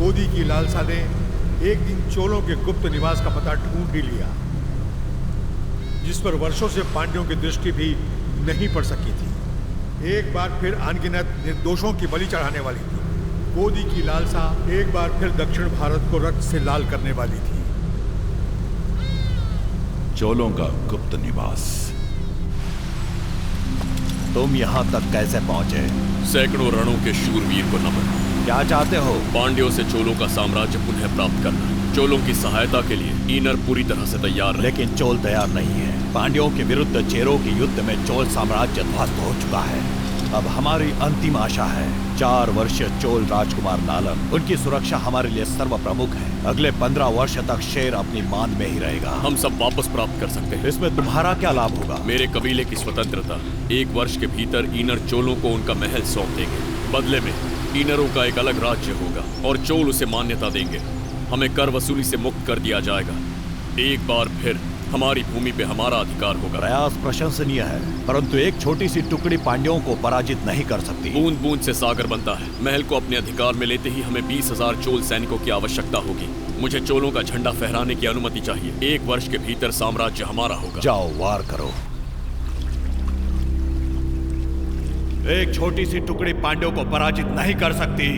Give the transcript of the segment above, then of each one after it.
गोदी की लालसा ने एक दिन चोलों के गुप्त निवास का पता ढूंढ ही लिया, जिस पर वर्षों से पांड्यों की दृष्टि भी नहीं पड़ सकी थी। एक बार फिर अनगिनत निर्दोषों की बलि चढ़ाने वाली थी। गोदी की लालसा एक बार फिर दक्षिण भारत को रक्त से लाल करने वाली थी। चोलों का गुप्त निवास। तुम यहाँ तक कैसे पहुंचे? सैकड़ों रणों के शूरवीर को नमन। क्या चाहते हो? पांड्यों से चोलों का साम्राज्य पुनः प्राप्त करना। चोलों की सहायता के लिए ईनर पूरी तरह से तैयार है। लेकिन चोल तैयार नहीं है। पांड्यों के विरुद्ध चेरों के युद्ध में चोल साम्राज्य ध्वस्त हो चुका है। अब हमारी अंतिम आशा है 4 वर्षीय चोल राजकुमार नालन। उनकी सुरक्षा हमारे लिए सर्व प्रमुख है। अगले 15 वर्ष तक शेर अपनी मांद में ही रहेगा। हम सब वापस प्राप्त कर सकते हैं। इसमें तुम्हारा क्या लाभ होगा? मेरे कबीले की स्वतंत्रता। 1 वर्ष के भीतर ईनर चोलों को उनका महल सौंप देंगे। बदले में ईनरों का एक अलग राज्य होगा और चोल उसे मान्यता देंगे। हमें कर वसूली से मुक्त कर दिया जाएगा। एक बार फिर हमारी भूमि पे हमारा अधिकार होगा। प्रयास प्रशंसनीय है, परंतु एक छोटी सी टुकड़ी पांड्यों को पराजित नहीं कर सकती। बूंद बूंद से सागर बनता है। महल को अपने अधिकार में लेते ही हमें 20,000 चोल सैनिकों की आवश्यकता होगी। मुझे चोलों का झंडा फहराने की अनुमति चाहिए। 1 वर्ष के भीतर साम्राज्य हमारा होगा। जाओ, वार करो। एक छोटी सी टुकड़ी पांड्यों को पराजित नहीं कर सकती।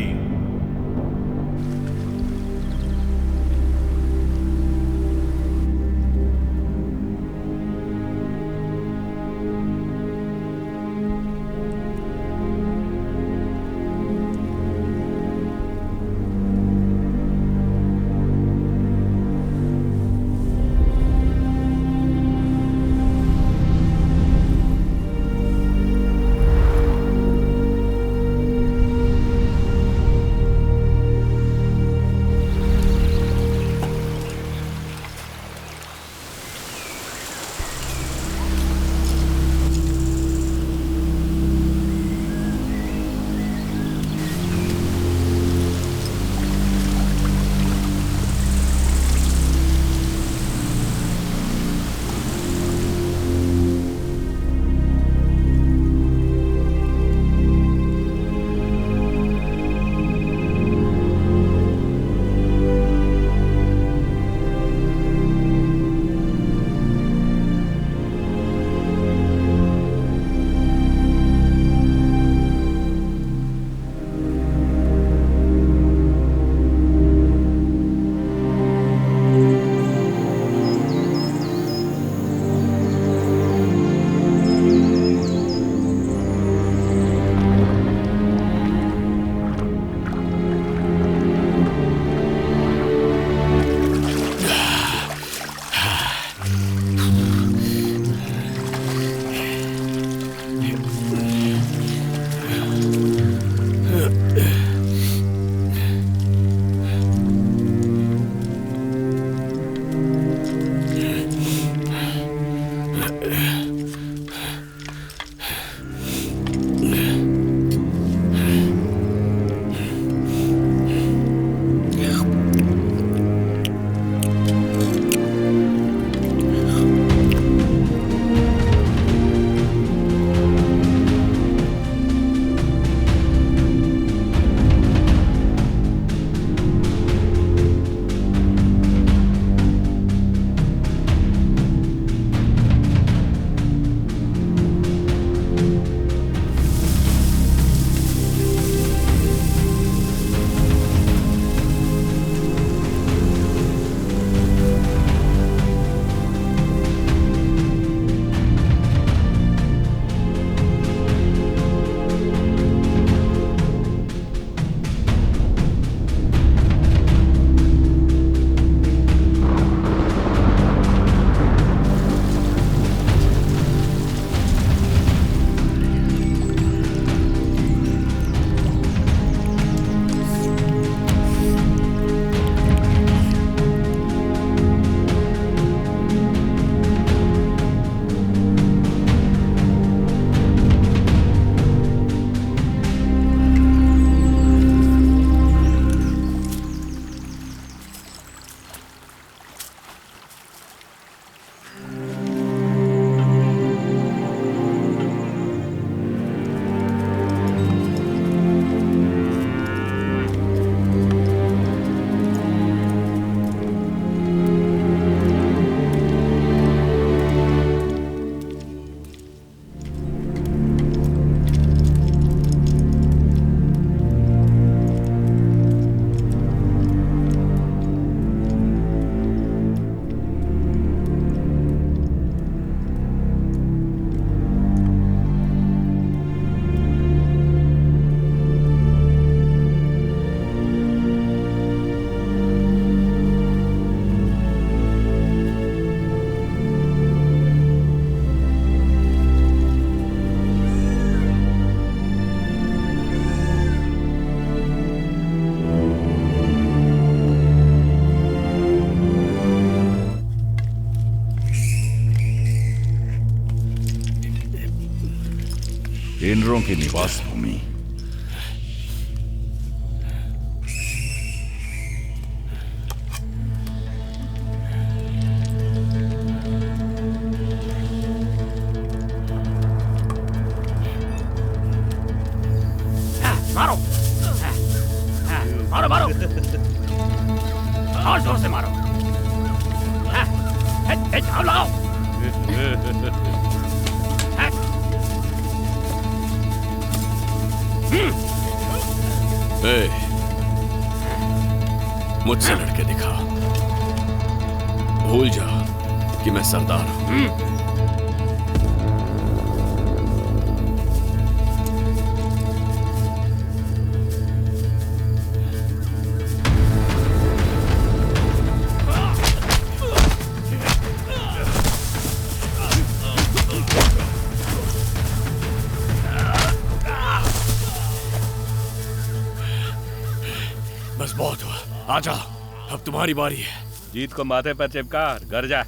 इनरों की निवास भूमि। मारो मारो मारो और जोर से मारो। झाव लगाओ। मुझसे लड़के दिखा, भूल जा कि मैं सरदार हूं। बस बहुत हुआ, आजा, अब तुम्हारी बारी है। जीत को माथे पर चिपका घर जा।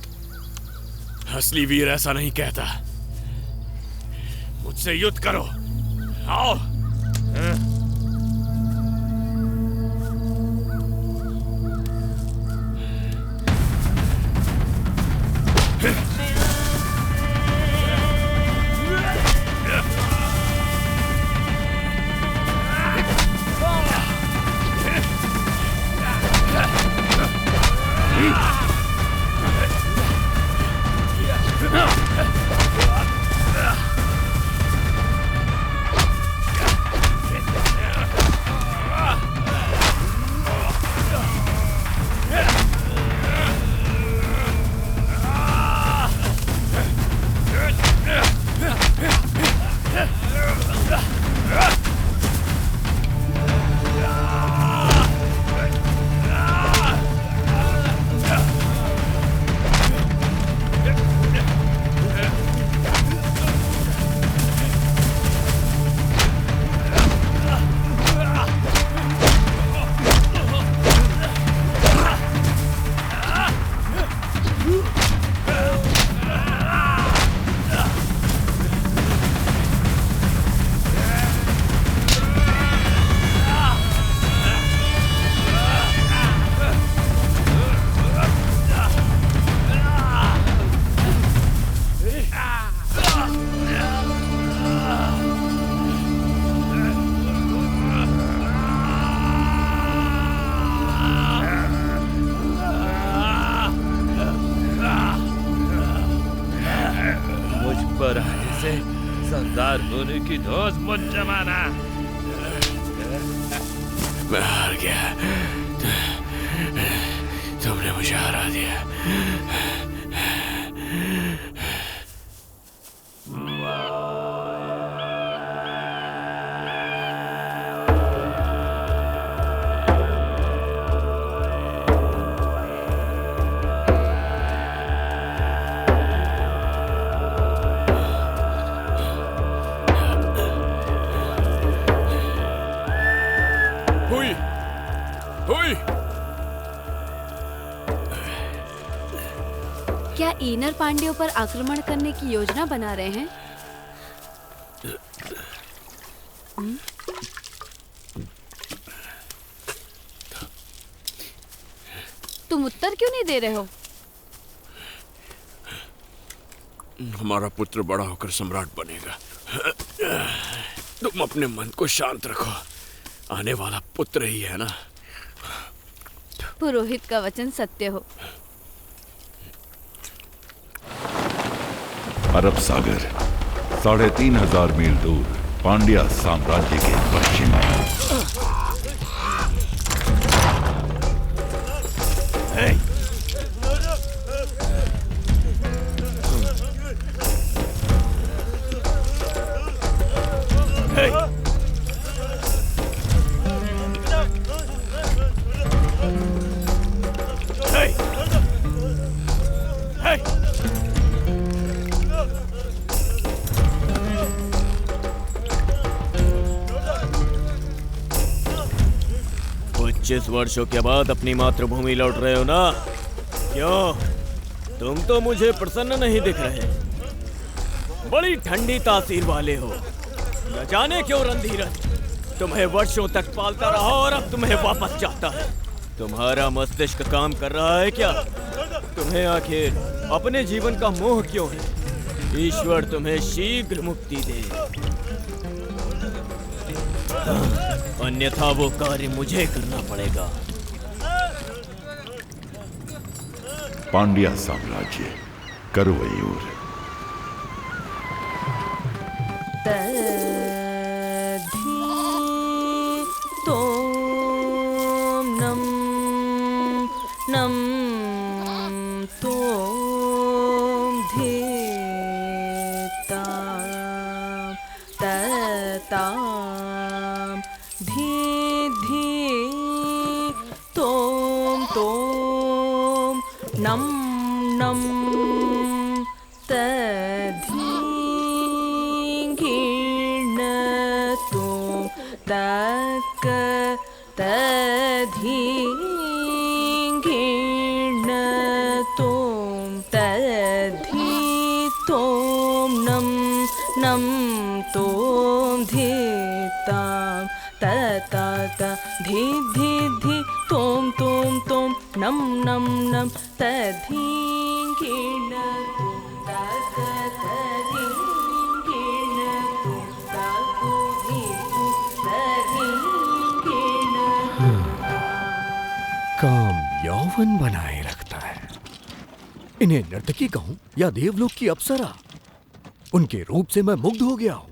असली वीर ऐसा नहीं कहता। मुझसे युद्ध करो, आओ। सरदार होने की धौंस मत जमाना। मैं हार गया, तुमने मुझे हरा दिया। क्या ईनर पांड्यों पर आक्रमण करने की योजना बना रहे हैं? तुम उत्तर क्यों नहीं दे रहे हो? हमारा पुत्र बड़ा होकर सम्राट बनेगा। तुम अपने मन को शांत रखो, आने वाला पुत्र ही है ना। पुरोहित का वचन सत्य हो। अरब सागर 3,500 मील दूर पांड्या साम्राज्य के पश्चिम में। पच्चीस वर्षों के बाद अपनी मातृभूमि लौट रहे हो ना? क्यों, तुम तो मुझे प्रसन्न नहीं दिख रहे, बड़ी ठंडी तासीर वाले हो। न जाने क्यों रणधीरज तुम्हें वर्षों तक पालता रहा और अब तुम्हें वापस चाहता है। तुम्हारा मस्तिष्क काम कर रहा है क्या? तुम्हें आखिर अपने जीवन का मोह क्यों है? ईश्वर तुम्हें शीघ्र मुक्ति दे, अन्यथा वो कार्य मुझे करना पड़ेगा। पांड्या साम्राज्य, करुवैयूर। काम यौवन बनाए रखता है। इन्हें नर्तकी कहूं या देवलोक की अप्सरा, उनके रूप से मैं मुग्ध हो गया हूं।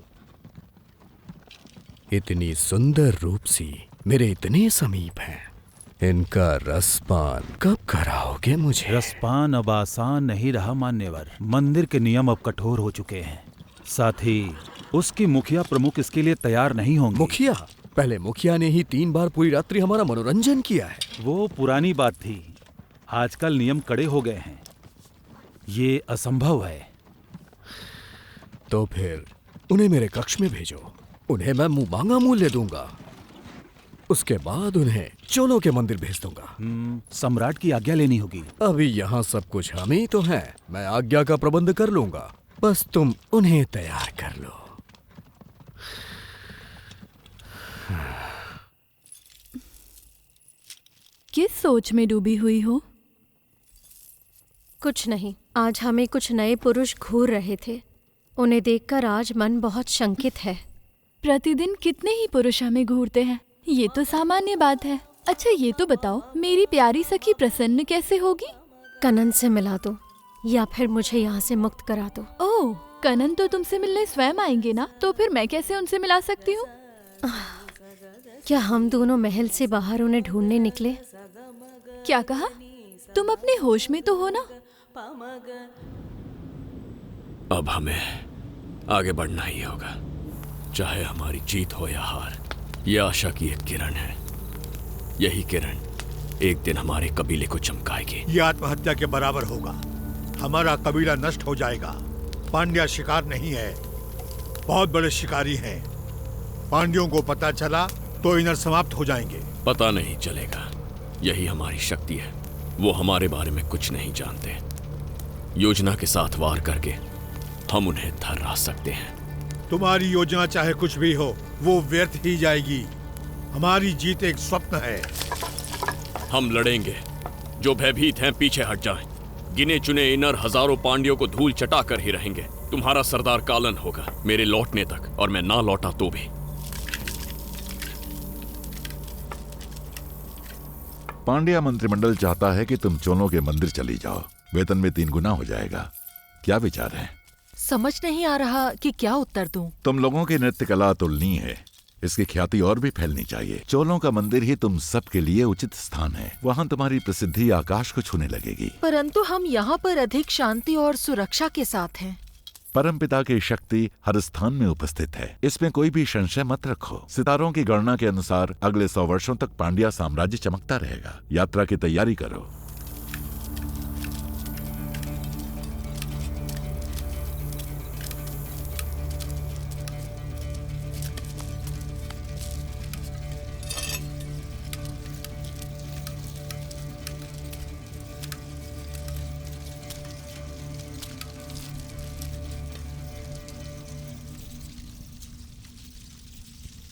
इतनी सुंदर रूपसी मेरे इतने समीप हैं, इनका रसपान कब कराओगे मुझे? रसपान अब आसान नहीं रहा मान्यवर। मंदिर के नियम अब कठोर हो चुके हैं। साथ ही उसकी मुखिया प्रमुख इसके लिए तैयार नहीं होंगे। मुखिया? पहले मुखिया ने ही 3 बार पूरी रात्रि हमारा मनोरंजन किया है। वो पुरानी बात थी, आजकल नियम कड़े हो गए हैं। ये असंभव है। तो फिर उन्हें मेरे कक्ष में भेजो, उन्हें मैं मुंह मांगा मूल्य दूंगा। उसके बाद उन्हें चोलों के मंदिर भेज दूंगा। सम्राट की आज्ञा लेनी होगी। अभी यहाँ सब कुछ हम ही तो हैं। मैं आज्ञा का प्रबंध कर लूंगा, बस तुम उन्हें तैयार कर लो। किस सोच में डूबी हुई हो? कुछ नहीं, आज हमें कुछ नए पुरुष घूर रहे थे। उन्हें देखकर आज मन बहुत शंकित है। प्रतिदिन कितने ही पुरुष हमें घूरते हैं, ये तो सामान्य बात है। अच्छा ये तो बताओ, मेरी प्यारी सखी प्रसन्न कैसे होगी? कनन से मिला दो या फिर मुझे यहाँ से मुक्त करा दो। ओह, कनन तो तुमसे मिलने स्वयं आएंगे ना, तो फिर मैं कैसे उनसे मिला सकती हूँ? क्या हम दोनों महल से बाहर उन्हें ढूंढने निकले? क्या कहा? तुम अपने होश में तो हो ना? अब हमें आगे बढ़ना ही होगा, चाहे हमारी जीत हो या हार। यह आशा की एक किरण है। यही किरण एक दिन हमारे कबीले को चमकाएगी। यह आत्महत्या के बराबर होगा। हमारा कबीला नष्ट हो जाएगा। पांड्या शिकार नहीं है, बहुत बड़े शिकारी हैं। पांड्यों को पता चला तो इनर समाप्त हो जाएंगे। पता नहीं चलेगा, यही हमारी शक्ति है। वो हमारे बारे में कुछ नहीं जानते। योजना के साथ वार करके हम उन्हें थर्रा सकते हैं। तुम्हारी योजना चाहे कुछ भी हो, वो व्यर्थ ही जाएगी। हमारी जीत एक स्वप्न है। हम लड़ेंगे। जो भयभीत हैं पीछे हट जाएं। गिने चुने इनर हजारों पांड्यों को धूल चटा कर ही रहेंगे। तुम्हारा सरदार कालन होगा मेरे लौटने तक, और मैं ना लौटा तो भी। पांड्या मंत्रिमंडल चाहता है कि तुम चोलों के मंदिर चली जाओ। वेतन में 3 गुना हो जाएगा। क्या विचार है? समझ नहीं आ रहा कि क्या उत्तर दूं। तुम लोगों की नृत्य कला अतुलनीय है। इसकी ख्याति और भी फैलनी चाहिए। चोलों का मंदिर ही तुम सबके लिए उचित स्थान है। वहाँ तुम्हारी प्रसिद्धि आकाश को छूने लगेगी। परंतु हम यहाँ पर अधिक शांति और सुरक्षा के साथ हैं। परमपिता की शक्ति हर स्थान में उपस्थित है, इसमें कोई भी संशय मत रखो। सितारों की गणना के अनुसार अगले 100 वर्षों तक पांड्या साम्राज्य चमकता रहेगा। यात्रा की तैयारी करो।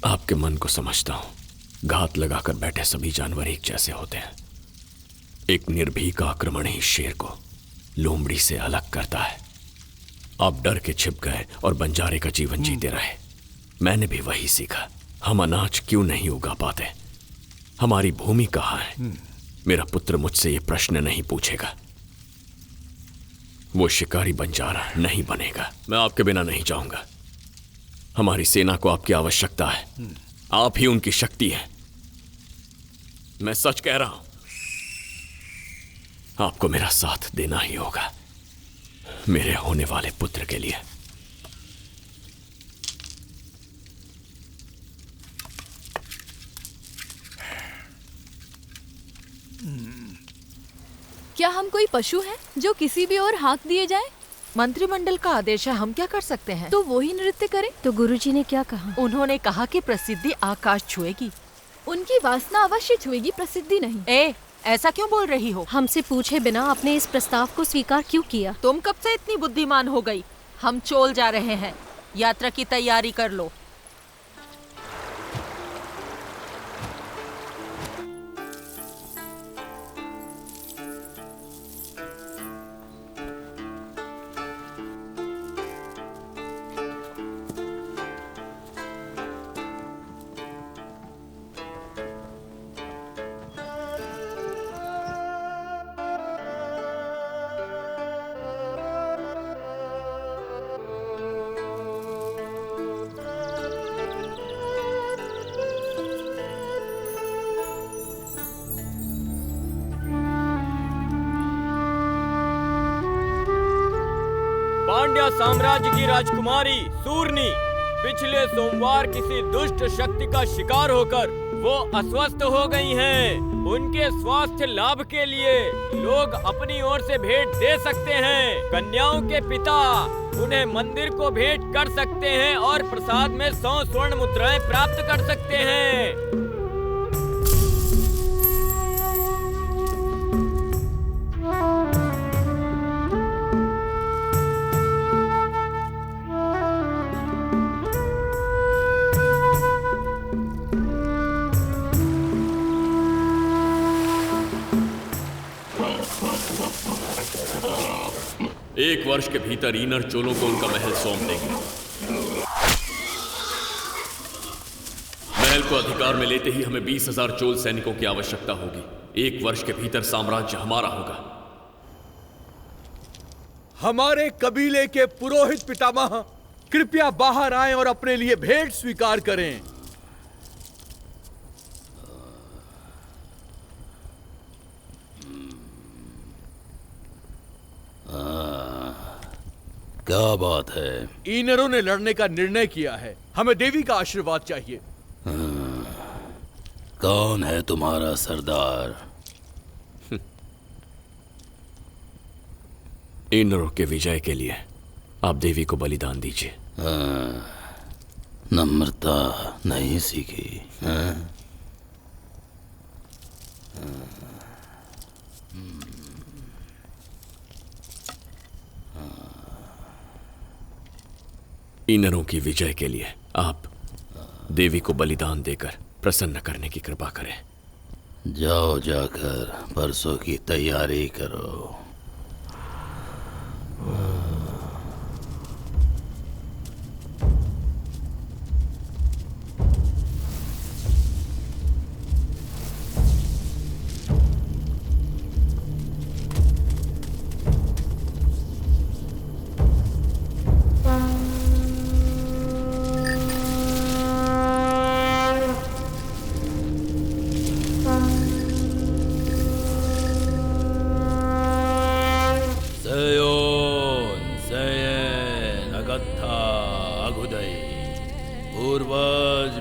आपके मन को समझता हूं। घात लगाकर बैठे सभी जानवर एक जैसे होते हैं। एक निर्भीक आक्रमण ही शेर को लोमड़ी से अलग करता है। आप डर के छिप गए और बंजारे का जीवन जीते रहे। मैंने भी वही सीखा। हम अनाज क्यों नहीं उगा पाते? हमारी भूमि कहाँ है? मेरा पुत्र मुझसे ये प्रश्न नहीं पूछेगा। वो शिकारी बंजारा नहीं बनेगा। मैं आपके बिना नहीं जाऊंगा। हमारी सेना को आपकी आवश्यकता है। आप ही उनकी शक्ति है। मैं सच कह रहा हूं। आपको मेरा साथ देना ही होगा, मेरे होने वाले पुत्र के लिए। क्या हम कोई पशु हैं जो किसी भी ओर हाँक दिए जाएं? मंत्रिमंडल का आदेश है, हम क्या कर सकते हैं? तो वो ही नृत्य करें। तो गुरुजी ने क्या कहा? उन्होंने कहा कि प्रसिद्धि आकाश छुएगी। उनकी वासना अवश्य छुएगी, प्रसिद्धि नहीं। ऐसा क्यों बोल रही हो? हमसे पूछे बिना आपने इस प्रस्ताव को स्वीकार क्यों किया? तुम कब से इतनी बुद्धिमान हो गई? हम चोल जा रहे हैं, यात्रा की तैयारी कर लो। पांड्या साम्राज्य की राजकुमारी सूर्णी पिछले सोमवार किसी दुष्ट शक्ति का शिकार होकर वो अस्वस्थ हो गई हैं। उनके स्वास्थ्य लाभ के लिए लोग अपनी ओर से भेंट दे सकते हैं। कन्याओं के पिता उन्हें मंदिर को भेंट कर सकते हैं और प्रसाद में 100 स्वर्ण मुद्राएं प्राप्त कर सकते हैं। एक वर्ष के भीतर ईनर चोलों को उनका महल सौंप देंगे। महल को अधिकार में लेते ही हमें 20,000 चोल सैनिकों की आवश्यकता होगी। एक वर्ष के भीतर साम्राज्य हमारा होगा। हमारे कबीले के पुरोहित पितामह कृपया बाहर आएं और अपने लिए भेंट स्वीकार करें। क्या बात है? ईनरों ने लड़ने का निर्णय किया है। हमें देवी का आशीर्वाद चाहिए। कौन है तुम्हारा सरदार? ईनरों के विजय के लिए आप देवी को बलिदान दीजिए। नम्रता नहीं सीखी? ईनरों की विजय के लिए आप देवी को बलिदान देकर प्रसन्न करने की कृपा करें। जाओ, जाकर परसों की तैयारी करो।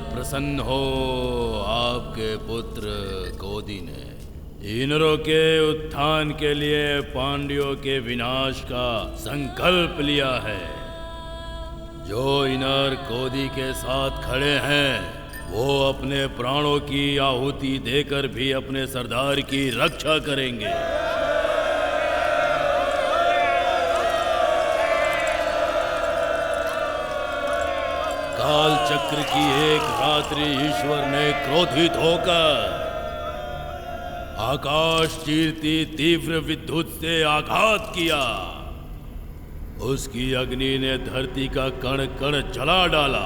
प्रसन्न हो, आपके पुत्र कोदी ने ईनरों के उत्थान के लिए पांड्यों के विनाश का संकल्प लिया है। जो ईनर कोदी के साथ खड़े हैं वो अपने प्राणों की आहुति देकर भी अपने सरदार की रक्षा करेंगे। काल चक्र की एक रात्रि ईश्वर ने क्रोधित होकर आकाश चीरती तीव्र विद्युत से आघात किया। उसकी अग्नि ने धरती का कण कण जला डाला।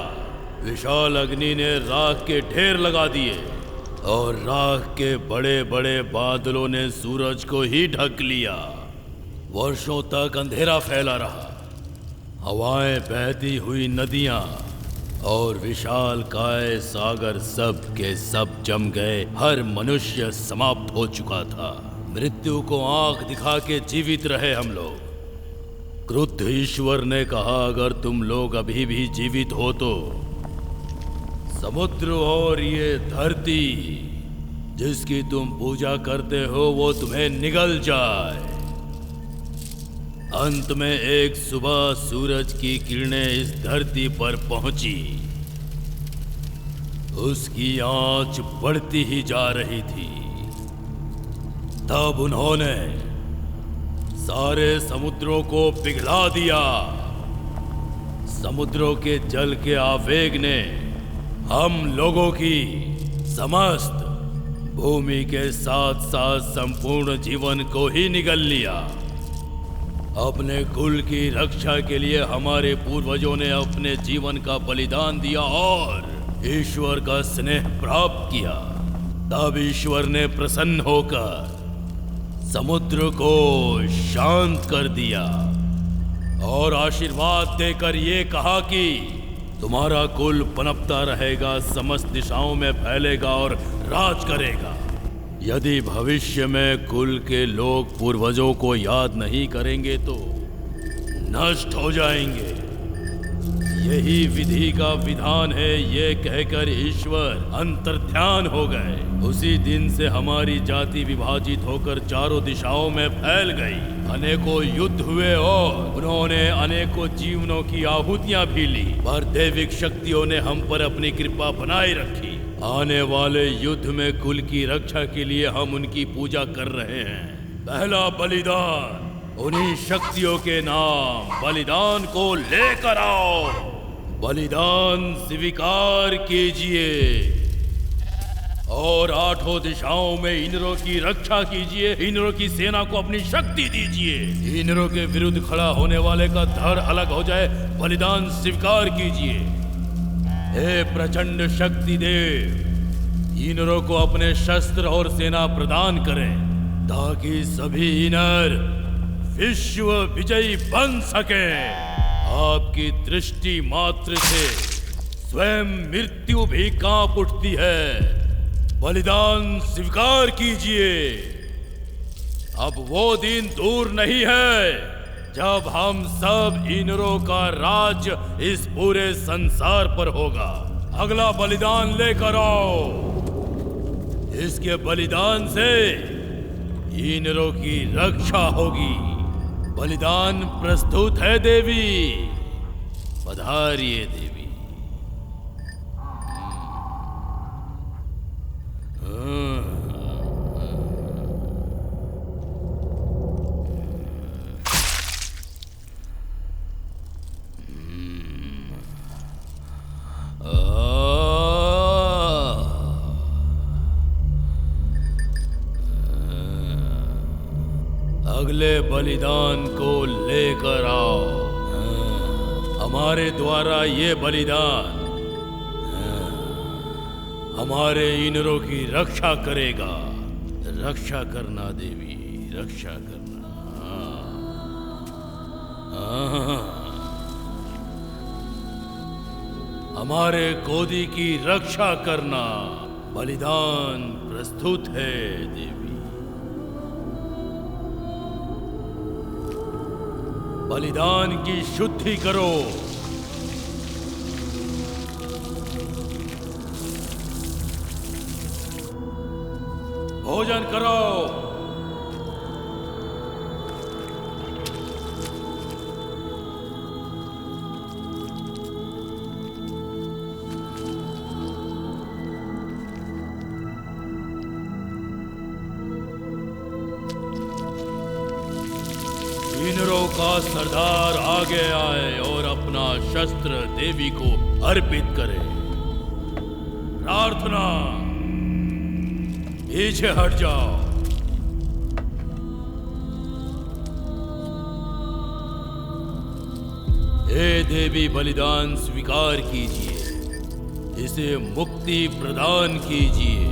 विशाल अग्नि ने राख के ढेर लगा दिए और राख के बड़े बड़े बादलों ने सूरज को ही ढक लिया। वर्षों तक अंधेरा फैला रहा। हवाएं बहती हुई नदियां और विशाल काय सागर सब के सब जम गए। हर मनुष्य समाप्त हो चुका था। मृत्यु को आंख दिखा के जीवित रहे हम लोग। क्रुद्ध ईश्वर ने कहा, अगर तुम लोग अभी भी जीवित हो तो समुद्र और ये धरती जिसकी तुम पूजा करते हो वो तुम्हें निगल जाए। अंत में एक सुबह सूरज की किरणें इस धरती पर पहुंची। उसकी आंच बढ़ती ही जा रही थी। तब उन्होंने सारे समुद्रों को पिघला दिया। समुद्रों के जल के आवेग ने हम लोगों की समस्त भूमि के साथ साथ संपूर्ण जीवन को ही निगल लिया। अपने कुल की रक्षा के लिए हमारे पूर्वजों ने अपने जीवन का बलिदान दिया और ईश्वर का स्नेह प्राप्त किया। तब ईश्वर ने प्रसन्न होकर समुद्र को शांत कर दिया और आशीर्वाद देकर ये कहा कि तुम्हारा कुल पनपता रहेगा, समस्त दिशाओं में फैलेगा और राज करेगा। यदि भविष्य में कुल के लोग पूर्वजों को याद नहीं करेंगे तो नष्ट हो जाएंगे। यही विधि का विधान है। ये कहकर ईश्वर अंतर्ध्यान हो गए। उसी दिन से हमारी जाति विभाजित होकर चारों दिशाओं में फैल गई। अनेकों युद्ध हुए और उन्होंने अनेकों जीवनों की आहुतियां भी ली, पर दैविक शक्तियों ने हम पर अपनी कृपा बनाए रखी। आने वाले युद्ध में कुल की रक्षा के लिए हम उनकी पूजा कर रहे हैं। पहला बलिदान उन्हीं शक्तियों के नाम बलिदान को लेकर आओ। बलिदान स्वीकार कीजिए और आठों दिशाओं में इनरों की रक्षा कीजिए। इनरों की सेना को अपनी शक्ति दीजिए। इनरों के विरुद्ध खड़ा होने वाले का धड़ अलग हो जाए। बलिदान स्वीकार कीजिए। हे प्रचंड शक्ति देव, इनरों को अपने शस्त्र और सेना प्रदान करें ताकि सभी इनर विश्व विजयी बन सके। आपकी दृष्टि मात्र से स्वयं मृत्यु भी कांप उठती है। बलिदान स्वीकार कीजिए। अब वो दिन दूर नहीं है जब हम सब इनरों का राज इस पूरे संसार पर होगा। अगला बलिदान लेकर आओ। इसके बलिदान से इनरों की रक्षा होगी। बलिदान प्रस्तुत है देवी। पधारिए देवी। अगले बलिदान को लेकर आओ। हमारे द्वारा ये बलिदान हमारे इनरों की रक्षा करेगा। रक्षा करना देवी, रक्षा करना। हमारे गोदी की रक्षा करना। बलिदान प्रस्तुत है देवी। बलिदान की शुद्धि करो। भोजन करो। इनरों का सरदार आगे आए और अपना शस्त्र देवी को अर्पित करे। प्रार्थना, पीछे हट जाओ। हे देवी, बलिदान स्वीकार कीजिए, इसे मुक्ति प्रदान कीजिए।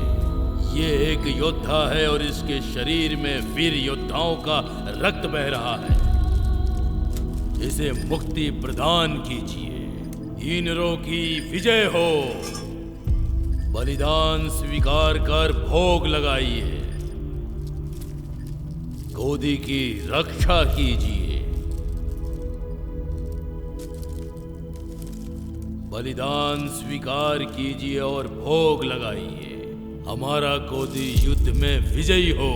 ये एक योद्धा है और इसके शरीर में वीर योद्धाओं का रक्त बह रहा है। इसे मुक्ति प्रदान कीजिए। इनरों की विजय हो। बलिदान स्वीकार कर भोग लगाइए। गोदी की रक्षा कीजिए। बलिदान स्वीकार कीजिए और भोग लगाइए। हमारा गोदी युद्ध में विजयी हो।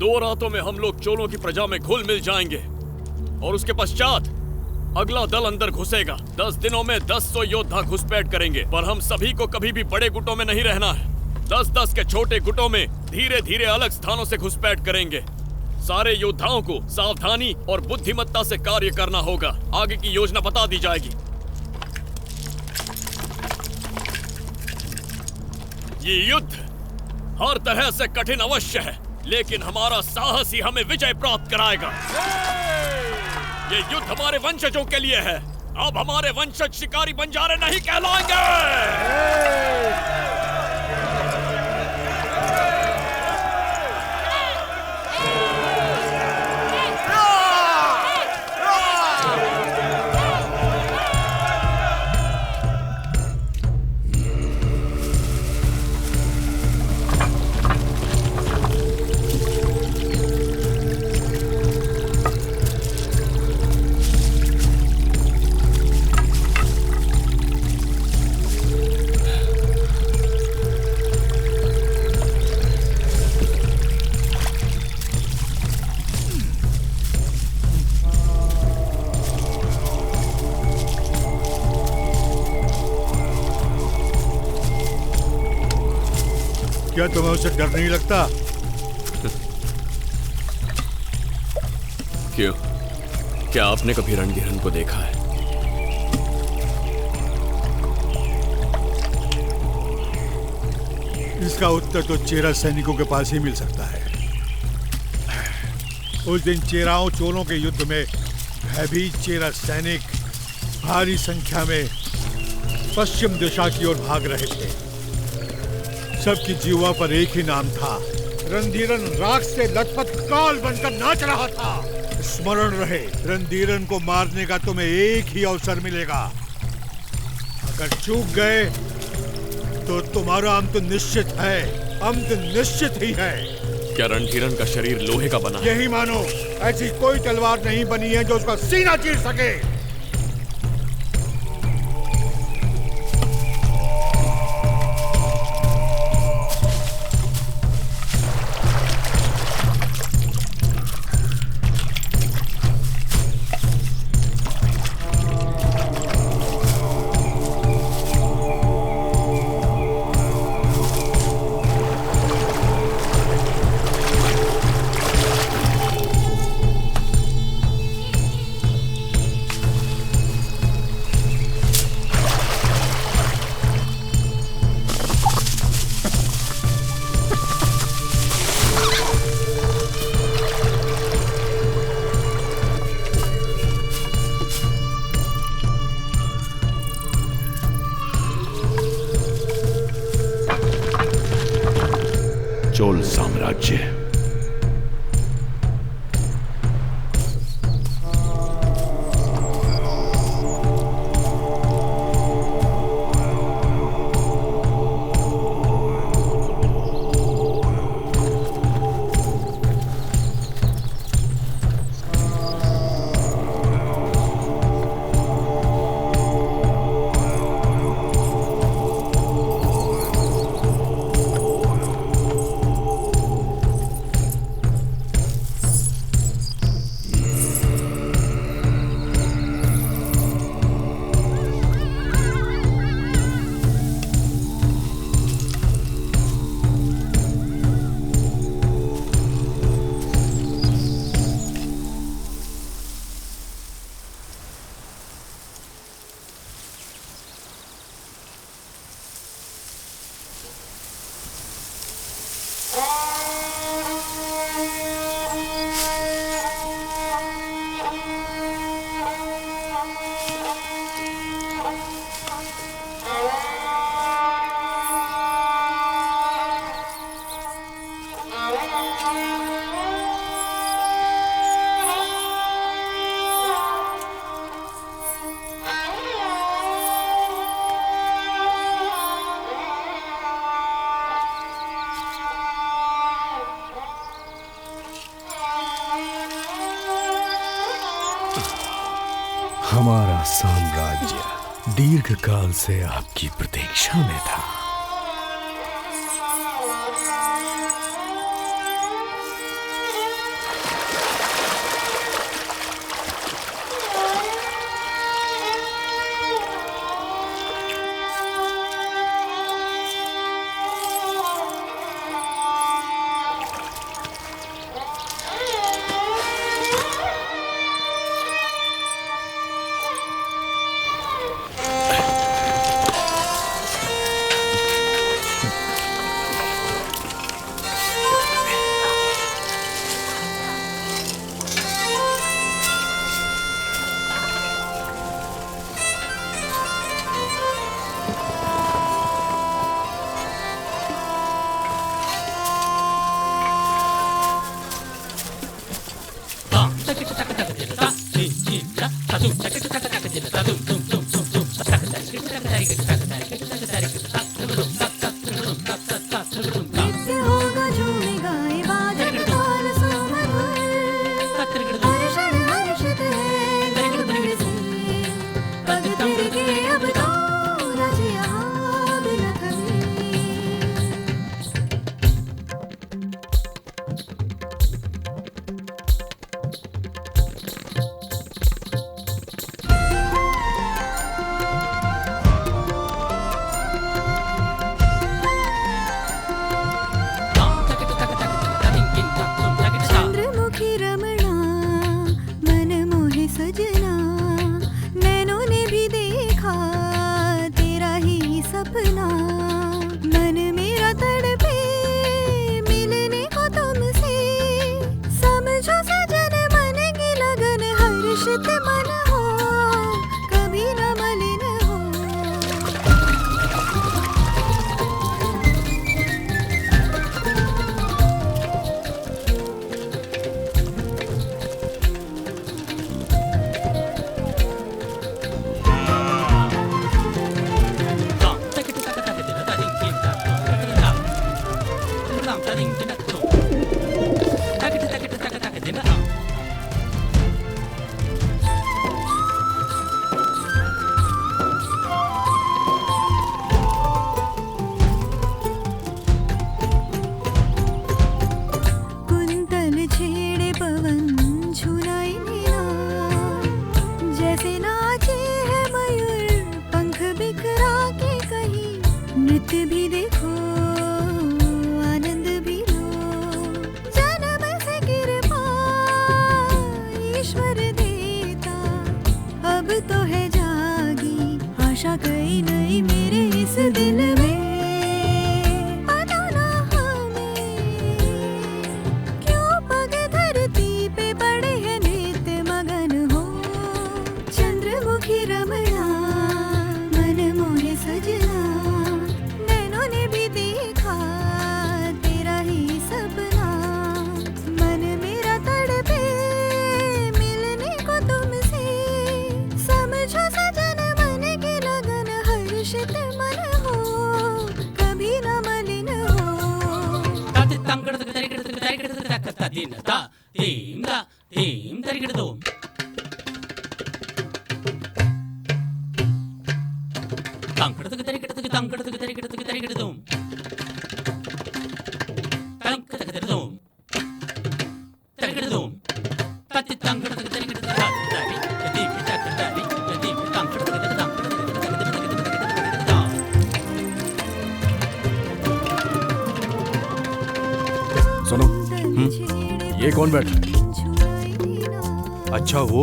दो रातों में हम लोग चोलों की प्रजा में घुल मिल जाएंगे और उसके पश्चात अगला दल अंदर घुसेगा। 10 दिनों में 10 योद्धा घुसपैठ करेंगे, पर हम सभी को कभी भी बड़े गुटों में नहीं रहना है। 10-10 के छोटे गुटों में धीरे धीरे अलग स्थानों से घुसपैठ करेंगे। सारे योद्धाओं को सावधानी और बुद्धिमत्ता से कार्य करना होगा। आगे की योजना बता दी जाएगी। ये युद्ध हर तरह से कठिन अवश्य है, लेकिन हमारा साहस ही हमें विजय प्राप्त कराएगा। ये युद्ध हमारे वंशजों के लिए है। अब हमारे वंशज शिकारी बंजारे नहीं कहलाएंगे। क्या तुम्हें उससे डर नहीं लगता? क्यों? क्या आपने कभी रणधीरन को देखा है? इसका उत्तर तो चेरा सैनिकों के पास ही मिल सकता है। उस दिन चेराओं चोलों के युद्ध में भयभीत चेरा सैनिक भारी संख्या में पश्चिम दिशा की ओर भाग रहे थे। सबकी जीवा पर एक ही नाम था, रणधीरन राख से लथपथ काल बनकर नाच रहा था। स्मरण रहे, रणधीरन को मारने का तुम्हें एक ही अवसर मिलेगा। अगर चूक गए तो तुम्हारा अंत निश्चित है। अंत निश्चित ही है। क्या रणधीरन का शरीर लोहे का बना है? यही मानो। ऐसी कोई तलवार नहीं बनी है जो उसका सीना चीर सके। चोल साम्राज्य। हमारा साम्राज्य दीर्घ काल से आपकी प्रतीक्षा में था। ये कौन बैठा है? अच्छा, वो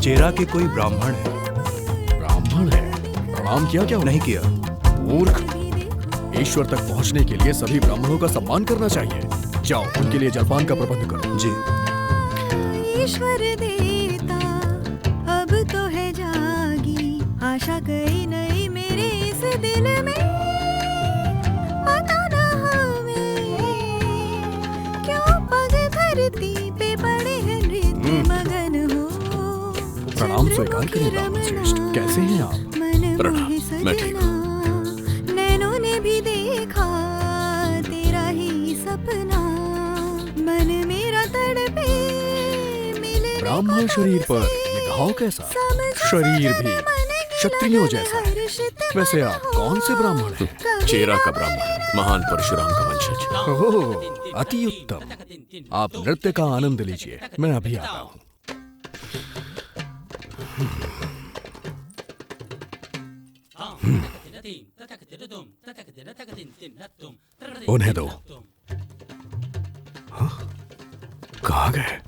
चेरा के कोई ब्राह्मण है। ब्राह्मण है? प्रणाम किया क्या? नहीं किया। मूर्ख, ईश्वर तक पहुंचने के लिए सभी ब्राह्मणों का सम्मान करना चाहिए। जाओ, उनके लिए जलपान का प्रबंध करो। जी। ईश्वर देता अब तो है जागी आशा कहीं नहीं मेरे इस दिल में। पता ना हमें क्यों पग धरती पे पड़े हैं नृत्य मगन हो। प्रणाम स्वीकार करें ब्राह्मण श्रेष्ठ। कैसे हैं आप? प्रणाम, मैं ठीक हूँ। नैनों ने भी देखा तेरा ही सपना, मन मेरा तड़पे। ब्राह्मण शरीर पर ये स्वभाव कैसा? शरीर भी क्षत्रियों जैसा। वैसे आप कौन से ब्राह्मण हैं? चेरा का ब्राह्मण, महान परशुराम का वंशज। ओह, अति उत्तम। आप नृत्य का आनंद लीजिए, मैं अभी आता हूँ। उन्हें दो। हाँ? कहाँ गए?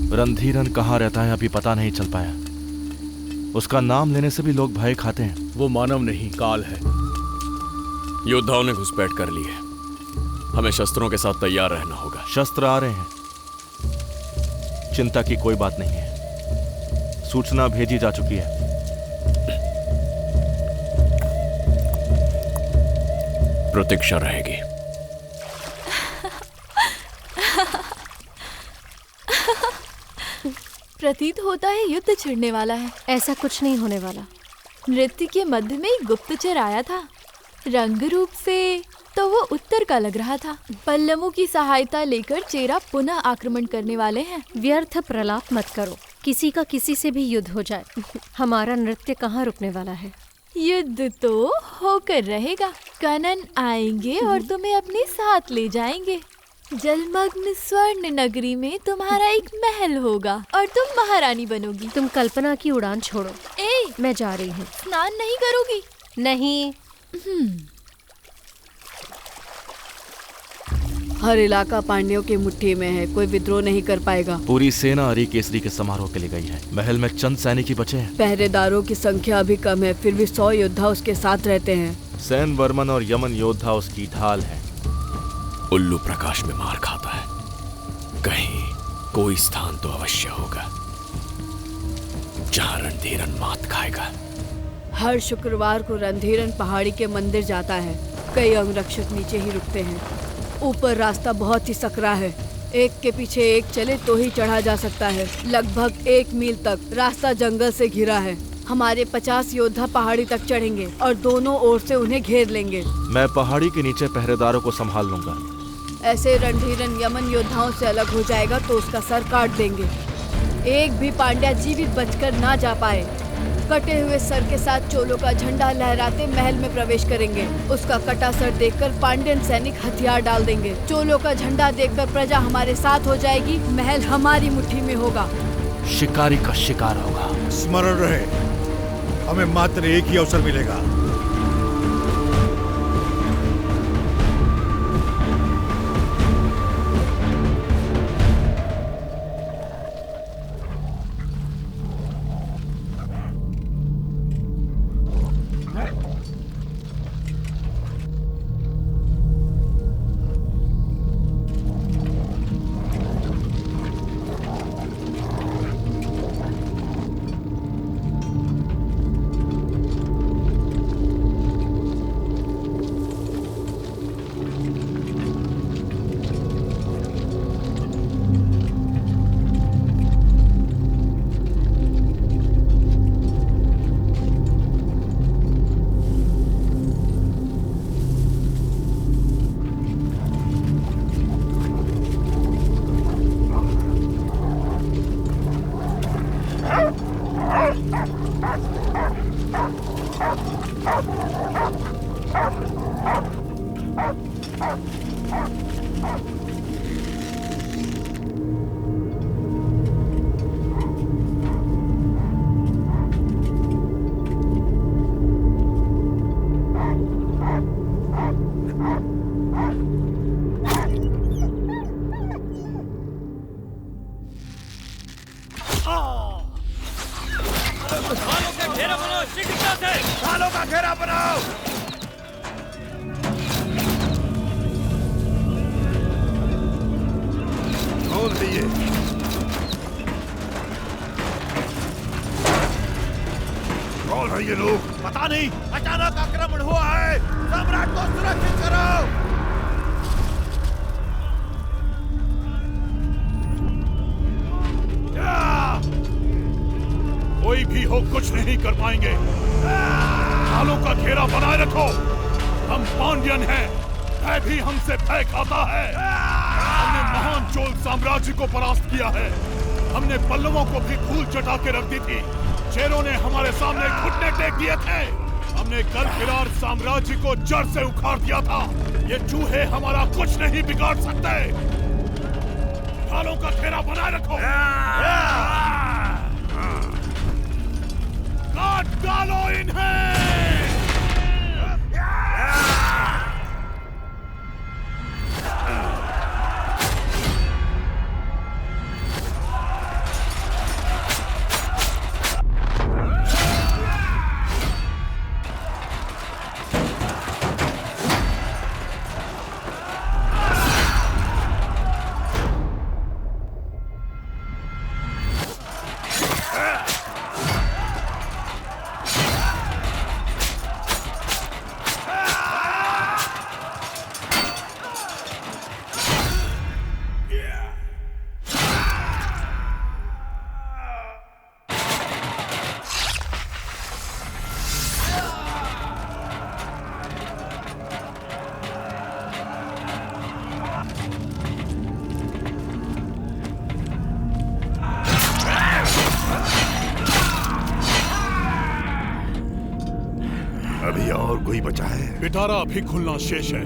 रणधीरन कहाँ रहता है अभी पता नहीं चल पाया। उसका नाम लेने से भी लोग भय खाते हैं। वो मानव नहीं, काल है। योद्धाओं ने घुसपैठ कर ली है। हमें शस्त्रों के साथ तैयार रहना होगा। शस्त्र आ रहे हैं, चिंता की कोई बात नहीं है। सूचना भेजी जा चुकी है। प्रतीक्षा रहेगी। प्रतीत होता है युद्ध छिड़ने वाला है। ऐसा कुछ नहीं होने वाला। नृत्य के मध्य में एक गुप्तचर आया था। रंग रूप से तो वो उत्तर का लग रहा था। पल्लवों की सहायता लेकर चेरा पुनः आक्रमण करने वाले हैं। व्यर्थ प्रलाप मत करो। किसी का किसी से भी युद्ध हो जाए, हमारा नृत्य कहाँ रुकने वाला है। युद्ध तो होकर रहेगा। कनन आएंगे और तुम्हें अपने साथ ले जाएंगे। जलमग्न स्वर्ण नगरी में तुम्हारा एक महल होगा और तुम महारानी बनोगी। तुम कल्पना की उड़ान छोड़ो। मैं जा रही हूँ। स्नान नहीं करोगी? नहीं। हर इलाका पांड्यों की मुट्ठी में है, कोई विद्रोह नहीं कर पाएगा। पूरी सेना हरी केसरी के समारोह के लिए गई है। महल में चंद सैनिक ही बचे हैं। पहरेदारों की संख्या अभी कम है, फिर भी 100 योद्धा उसके साथ रहते हैं। सैन वर्मन और यमन योद्धा उसकी ढाल है। उल्लू प्रकाश में मार खाता है, कहीं कोई स्थान तो अवश्य होगा जहां रणधीरन मात खाएगा। हर शुक्रवार को रणधीरन पहाड़ी के मंदिर जाता है। कई अंगरक्षक नीचे ही रुकते हैं। ऊपर रास्ता बहुत ही सकरा है। एक के पीछे एक चले तो ही चढ़ा जा सकता है। लगभग 1 मील तक रास्ता जंगल से घिरा है। हमारे 50 योद्धा पहाड़ी तक चढ़ेंगे और दोनों ओर से उन्हें घेर लेंगे। मैं पहाड़ी के नीचे पहरेदारों को संभाल लूंगा। ऐसे रणधीरन यमन योद्धाओं से अलग हो जाएगा तो उसका सर काट देंगे। एक भी पांड्या जीवित बचकर ना जा पाए। कटे हुए सर के साथ चोलों का झंडा लहराते महल में प्रवेश करेंगे। उसका कटा सर देखकर पांड्यन सैनिक हथियार डाल देंगे। चोलों का झंडा देखकर प्रजा हमारे साथ हो जाएगी। महल हमारी मुट्ठी में होगा। शिकारी का शिकार होगा। स्मरण रहे, हमें मात्र एक ही अवसर मिलेगा। कौन है ये लोग? पता नहीं, अचानक आक्रमण हुआ है। सम्राट को सुरक्षित करो। कुछ नहीं कर पाएंगे। ढालों का घेरा बनाए रखो। हम पांड्यन हैं, भय भी हमसे भय खाता है। हमने महान चोल साम्राज्य को परास्त किया है। हमने पल्लवों को भी धूल चटा के रख दी थी। चेरों ने हमारे सामने घुटने टेक दिए थे। हमने गलफिरार साम्राज्य को जड़ से उखाड़ दिया था। ये चूहे हमारा कुछ नहीं बिगाड़ सकते। ढालों का घेरा बनाए रखो। काट डालो इन्हें। अभी और कोई बचा है? पिटारा अभी खुलना शेष है।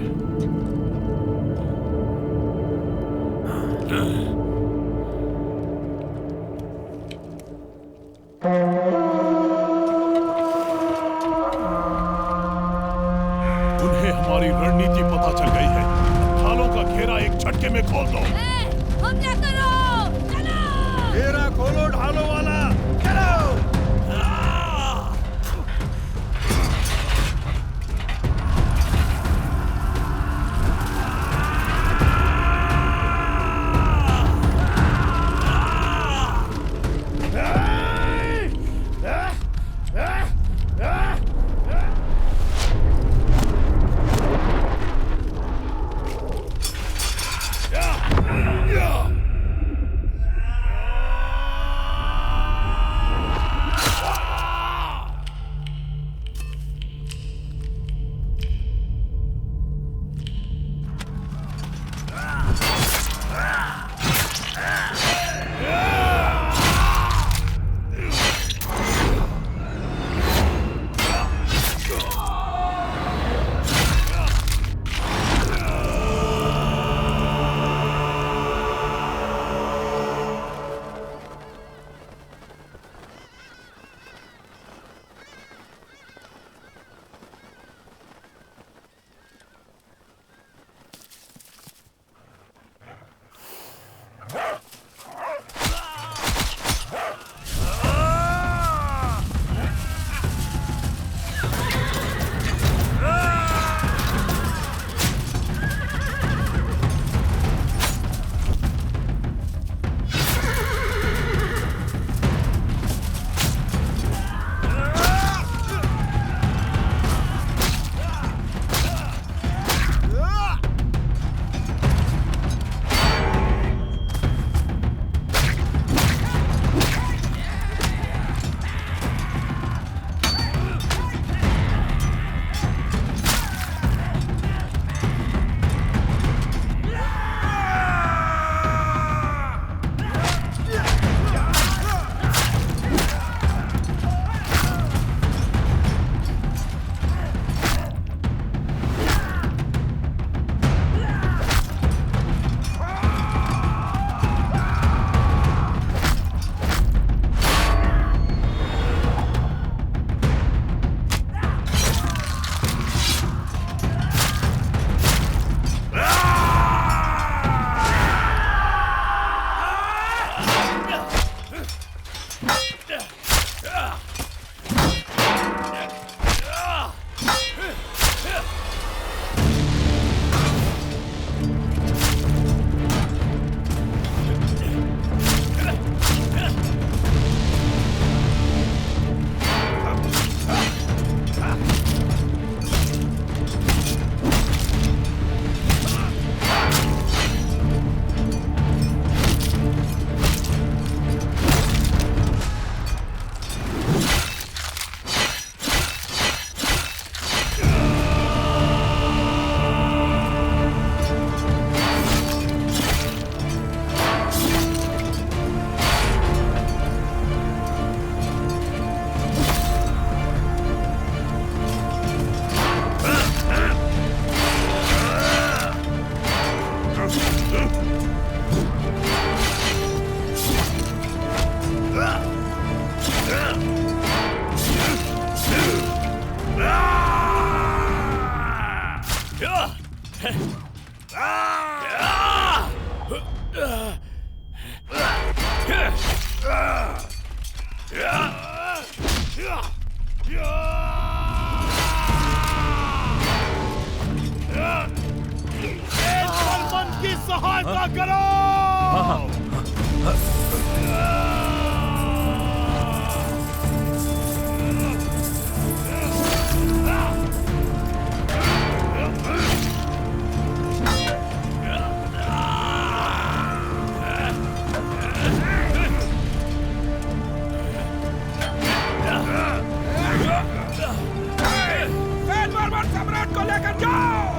उन्हें हमारी रणनीति पता चल गई है। ढालों का घेरा एक झटके में खोल दो। हमला करो, चलो। घेरा खोलो ढालों वाला, चलो। की सहायता करो। सम्राट को लेकर जाओ।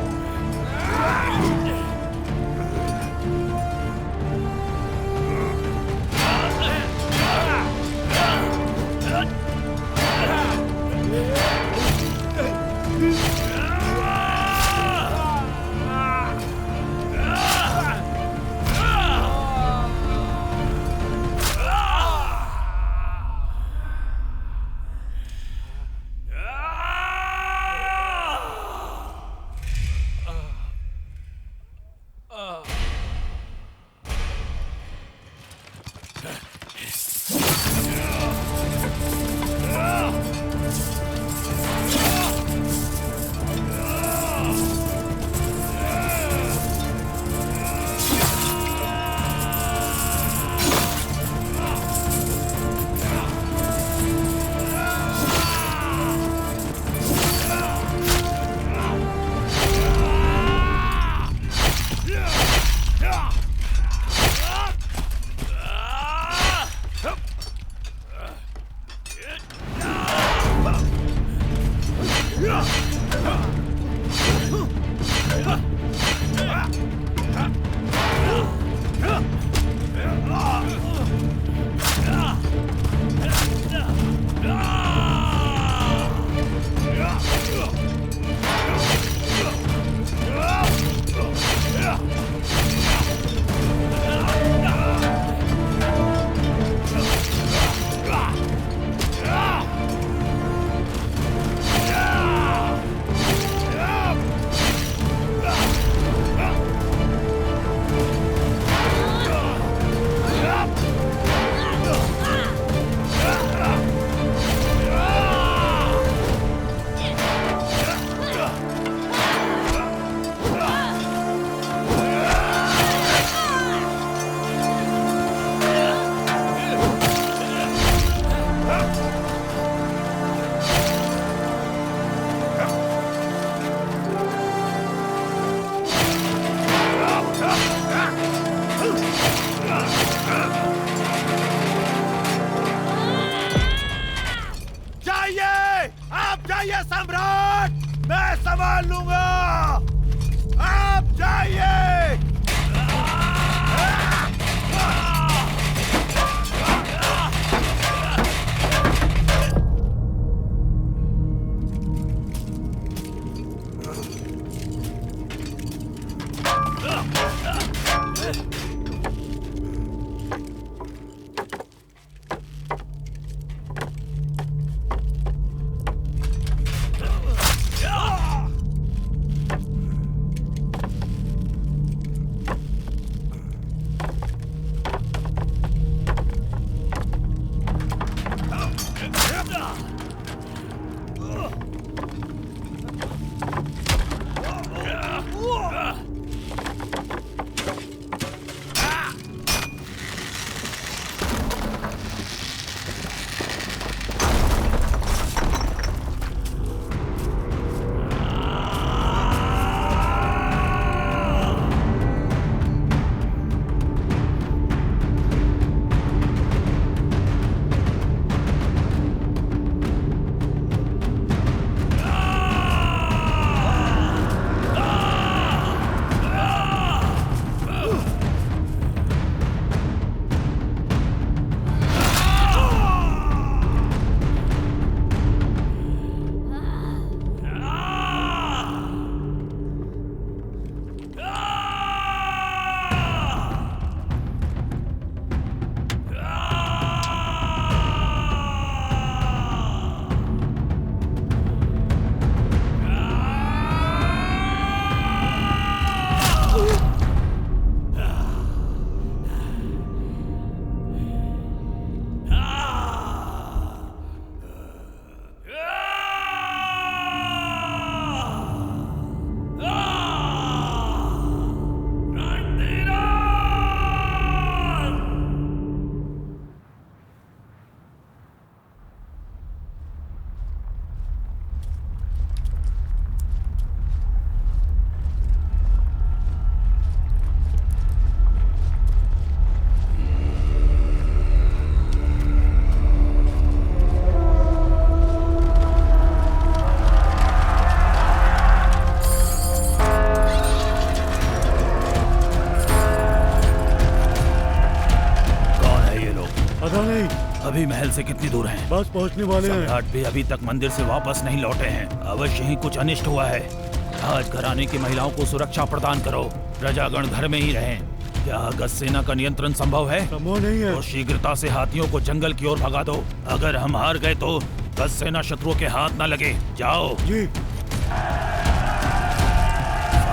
जाइए सम्राट, मैं संभाल लूंगा। आप जाइए। नहीं। अभी महल से कितनी दूर हैं? बस पहुंचने वाले हैं। सम्राट भी अभी तक मंदिर से वापस नहीं लौटे हैं। अवश्य ही कुछ अनिष्ट हुआ है। राजघराने की महिलाओं को सुरक्षा प्रदान करो। प्रजागण घर में ही रहें। क्या गज सेना का नियंत्रण संभव है? संभव नहीं है। तो शीघ्रता से हाथियों को जंगल की ओर भगा दो। अगर हम हार गए तो गज सेना शत्रुओं के हाथ न लगे। जाओ जी।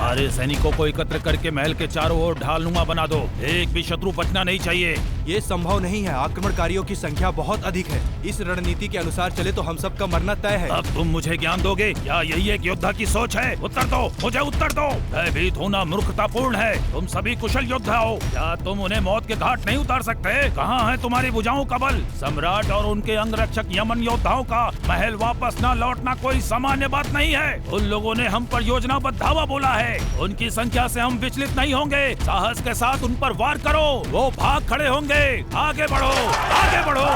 सारे सैनिकों को एकत्र करके महल के चारों ओर ढालनुमा बना दो। एक भी शत्रु बचना नहीं चाहिए। ये संभव नहीं है। आक्रमणकारियों की संख्या बहुत अधिक है। इस रणनीति के अनुसार चले तो हम सबका मरना तय है। अब तुम मुझे ज्ञान दोगे या यही एक योद्धा की सोच है? उत्तर दो, मुझे उत्तर दो। भयभीत होना मूर्खतापूर्ण है। तुम सभी कुशल योद्धा हो। क्या तुम उन्हें मौत के घाट नहीं उतार सकते? कहाँ है तुम्हारी भुजाओं का बल? सम्राट और उनके अंगरक्षक यमन योद्धाओं का महल वापस न लौटना कोई सामान्य बात नहीं है। उन लोगों ने हम पर योजनाबद्ध धावा बोला है। उनकी संख्या से हम विचलित नहीं होंगे। साहस के साथ उन पर वार करो। वो भाग खड़े होंगे। आगे बढ़ो, आगे बढ़ो।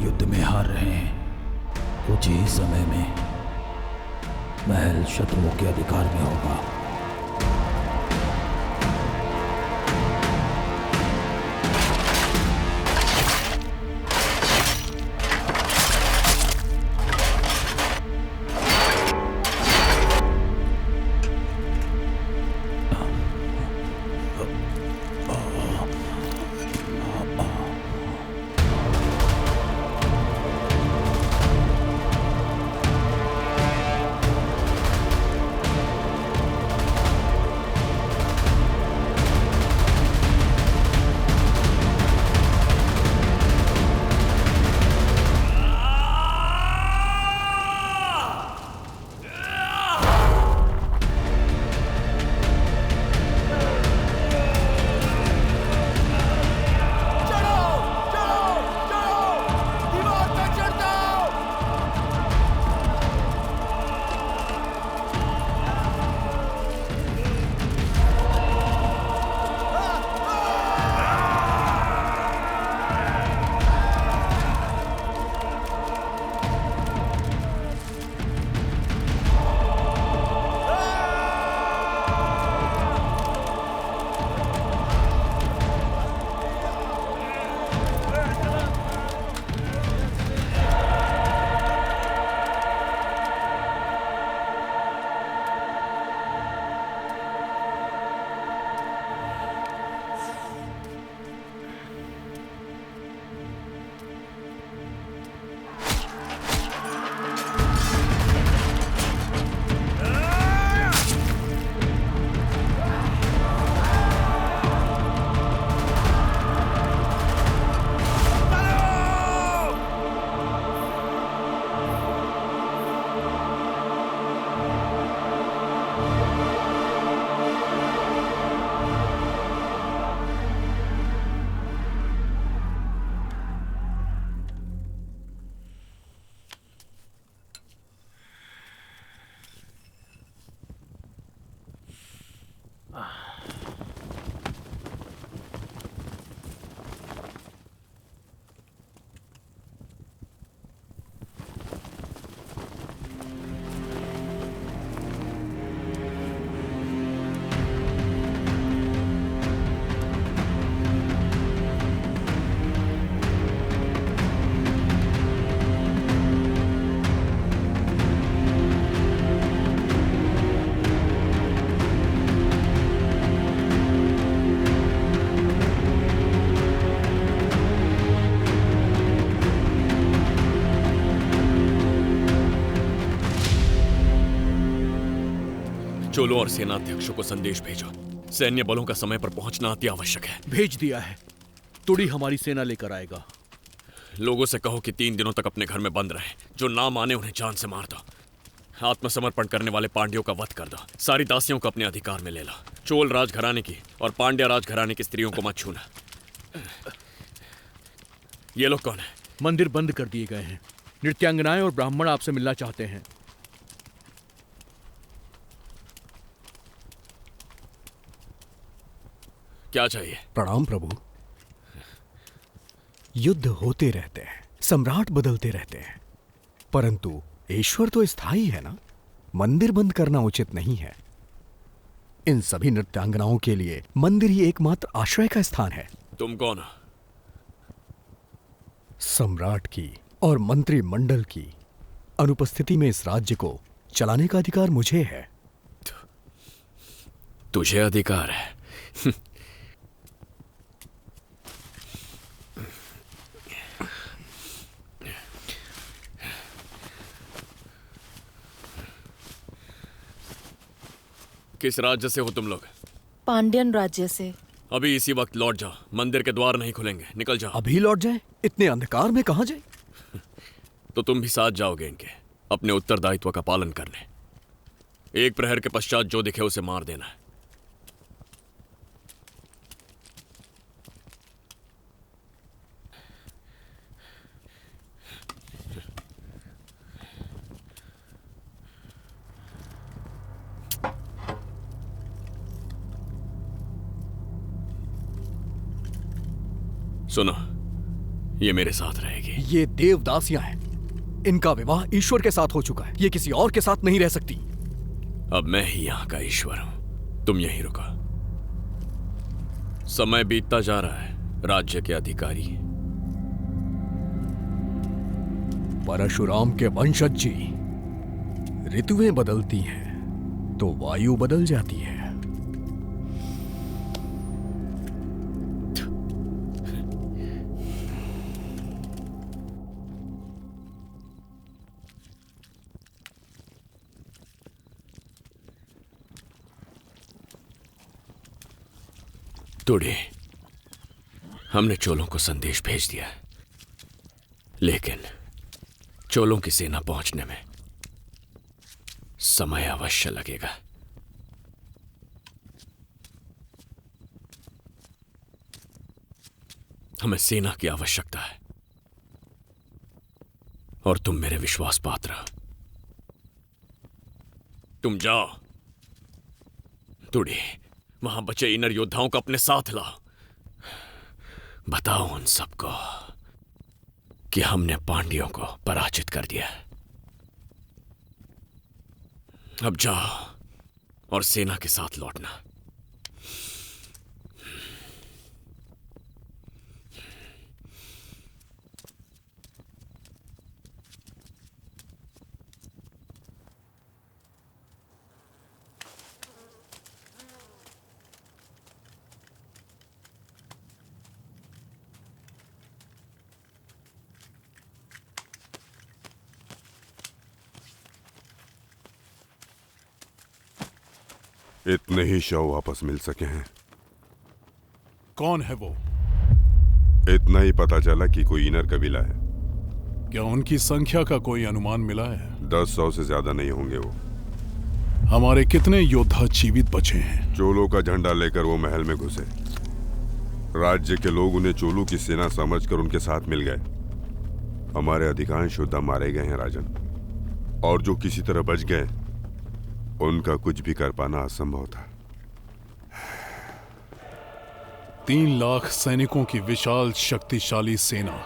युद्ध में हार रहे हैं। कुछ ही समय में महल शत्रुओं के अधिकार में होगा। चोलों और सेनाध्यक्षों को संदेश भेजो। सैन्य बलों का समय पर पहुंचना अति आवश्यक है। भेज दिया है। तुड़ी हमारी सेना लेकर आएगा। लोगों से कहो कि 3 दिनों तक अपने घर में बंद रहे। जो ना माने उन्हें जान से मार दो। आत्मसमर्पण करने वाले पांड्यों का वध कर दो। सारी दासियों को अपने अधिकार में ले लो। चोल राजघराने की और पांड्या राजघराने की स्त्रियों को मत छूना। ये लोग कौन है? मंदिर बंद कर दिए गए हैं। नृत्यांगनाएं और ब्राह्मण आपसे मिलना चाहते हैं। क्या चाहिए? प्रणाम प्रभु। युद्ध होते रहते हैं, सम्राट बदलते रहते हैं, परंतु ईश्वर तो स्थायी है ना। मंदिर बंद करना उचित नहीं है। इन सभी नृत्यांगनाओं के लिए मंदिर ही एकमात्र आश्रय का स्थान है। तुम कौन हो? सम्राट की और मंत्रिमंडल की अनुपस्थिति में इस राज्य को चलाने का अधिकार मुझे है। तुझे अधिकार है? किस राज्य से हो तुम लोग? पांड्यन राज्य से। अभी इसी वक्त लौट जाओ, मंदिर के द्वार नहीं खुलेंगे। निकल जाओ। अभी लौट जाए? इतने अंधकार में कहां जाए? तो तुम भी साथ जाओगे इनके, अपने उत्तरदायित्व का पालन करने। एक प्रहर के पश्चात जो दिखे उसे मार देना है। सुनो, ये मेरे साथ रहेगी। ये देवदासियां हैं। इनका विवाह ईश्वर के साथ हो चुका है। ये किसी और के साथ नहीं रह सकती। अब मैं ही यहां का ईश्वर हूं। तुम यहीं रुको। समय बीतता जा रहा है। राज्य के अधिकारी परशुराम के वंशज जी, ऋतुएं बदलती हैं तो वायु बदल जाती है। तुड़े, हमने चोलों को संदेश भेज दिया, लेकिन चोलों की सेना पहुंचने में समय अवश्य लगेगा। हमें सेना की आवश्यकता है और तुम मेरे विश्वास पात्र हो। तुम जाओ तुड़े, वहां बचे इनर योद्धाओं को अपने साथ लाओ। बताओ उन सबको कि हमने पांड्यों को पराजित कर दिया। अब जाओ और सेना के साथ लौटना। इतने ही शव वापस मिल सके हैं। कौन है वो? इतना ही पता चला कि कोई इनर कबीला है। क्या उनकी संख्या का कोई अनुमान मिला है? 10-100 से ज्यादा नहीं होंगे वो। हमारे कितने योद्धा जीवित बचे हैं? चोलों का झंडा लेकर वो महल में घुसे। राज्य के लोग उन्हें चोलों की सेना समझकर उनके साथ मिल गए। हमारे अधिकांश योद्धा मारे गए हैं राजन, और जो किसी तरह बच गए उनका कुछ भी कर पाना असंभव था। 3 लाख सैनिकों की विशाल शक्तिशाली सेना,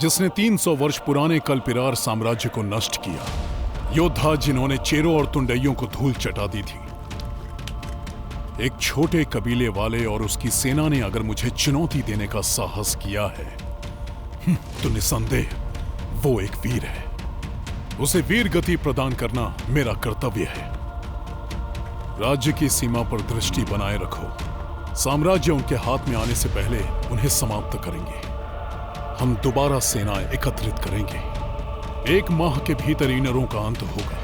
जिसने 300 वर्ष पुराने कलपिरार साम्राज्य को नष्ट किया। योद्धा जिन्होंने चेरों और तुंडइयों को धूल चटा दी थी। एक छोटे कबीले वाले और उसकी सेना ने अगर मुझे चुनौती देने का साहस किया है तो निसंदेह वो एक वीर है। उसे वीर गति प्रदान करना मेरा कर्तव्य है। राज्य की सीमा पर दृष्टि बनाए रखो। साम्राज्य उनके हाथ में आने से पहले उन्हें समाप्त करेंगे। हम दोबारा सेनाएं एकत्रित करेंगे। 1 माह के भीतर इनरों का अंत होगा।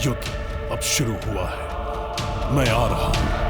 युद्ध अब शुरू हुआ है। मैं आ रहा हूं।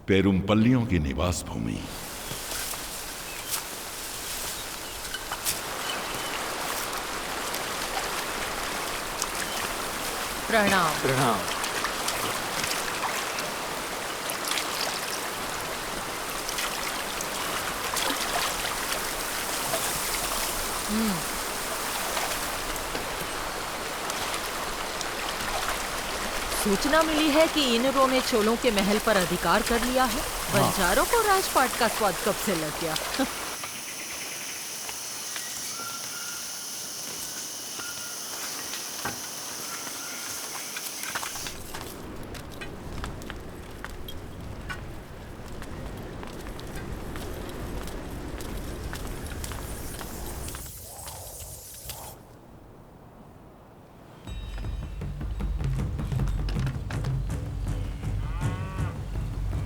पेरुमपल्लियों की निवास भूमि। प्रणाम। प्रणाम। सूचना मिली है कि इनरों ने चोलों के महल पर अधिकार कर लिया है। बंजारों को राजपाट का स्वाद कब से लग गया?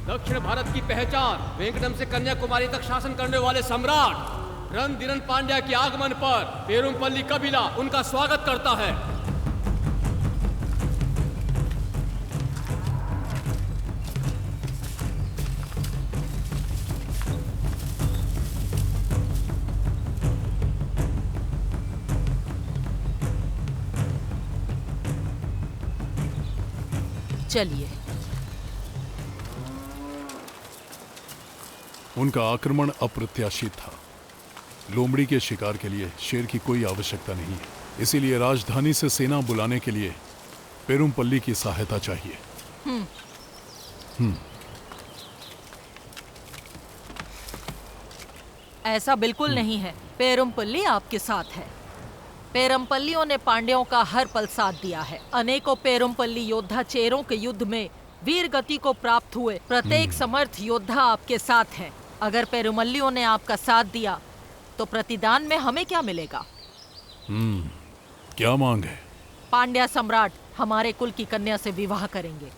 दक्षिण भारत की पहचान, वेंकटम से कन्याकुमारी तक शासन करने वाले सम्राट रणधीरन पांड्या के आगमन पर पेरुमपल्ली कबीला उनका स्वागत करता है। चलिए। उनका आक्रमण अप्रत्याशित था। लोमड़ी के शिकार के लिए शेर की कोई आवश्यकता नहीं है, इसीलिए राजधानी से सेना बुलाने के लिए पेरुमपल्ली की सहायता चाहिए। ऐसा बिल्कुल नहीं है। पेरुमपल्ली आपके साथ है। पेरुमपल्लियों ने पांड्यों का हर पल साथ दिया है। अनेकों पेरुमपल्ली योद्धा चेरों के युद्ध में वीर गति को प्राप्त हुए। प्रत्येक समर्थ योद्धा आपके साथ है। अगर पेरुमल्लियों ने आपका साथ दिया तो प्रतिदान में हमें क्या मिलेगा? क्या मांग है? पांड्या सम्राट हमारे कुल की कन्या से विवाह करेंगे।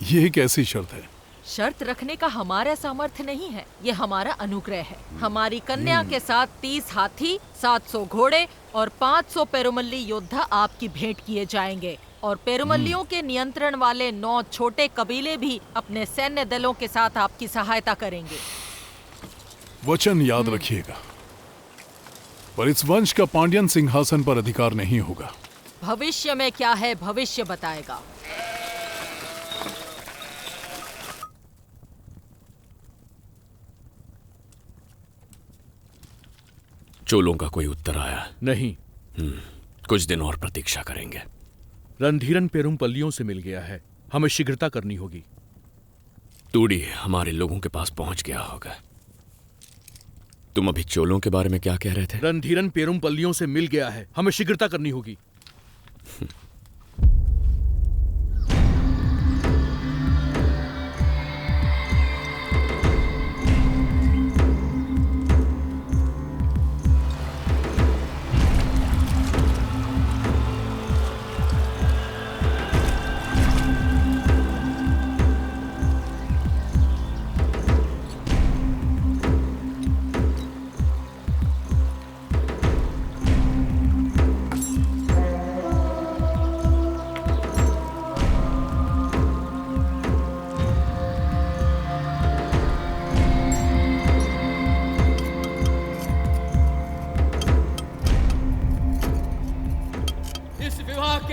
ये कैसी शर्त है? शर्त रखने का हमारा सामर्थ्य नहीं है, ये हमारा अनुग्रह है। हमारी कन्या के साथ 30 हाथी, 700 घोड़े और 500 पेरुमल्ली योद्धा आपकी भेंट किए जाएंगे। और पेरुमल्लियों के नियंत्रण वाले 9 छोटे कबीले भी अपने सैन्य दलों के साथ आपकी सहायता करेंगे। वचन याद रखिएगा, पर इस वंश का पांड्यन सिंहासन पर अधिकार नहीं होगा। भविष्य में क्या है, भविष्य बताएगा। चोलों का कोई उत्तर आया नहीं? कुछ दिन और प्रतीक्षा करेंगे। रणधीरन पेरुमपल्लियों से मिल गया है, हमें शीघ्रता करनी होगी। टूडी हमारे लोगों के पास पहुंच गया होगा। तुम अभी चोलों के बारे में क्या कह रहे थे? रणधीरन पेरुमपल्लियों से मिल गया है, हमें शीघ्रता करनी होगी।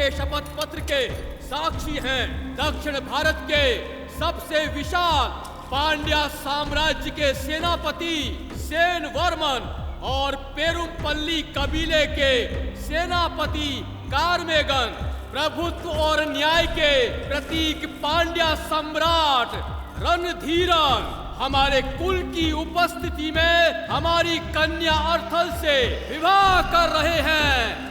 शपथ पत्र के साक्षी हैं दक्षिण भारत के सबसे विशाल पांड्या साम्राज्य के सेनापति सेन वर्मन और पेरुमपल्ली कबीले के सेनापति कार्मेगन, प्रभुत्व और न्याय के प्रतीक पांड्या सम्राट रणधीरन हमारे कुल की उपस्थिति में हमारी कन्या अर्थल से विवाह कर रहे हैं।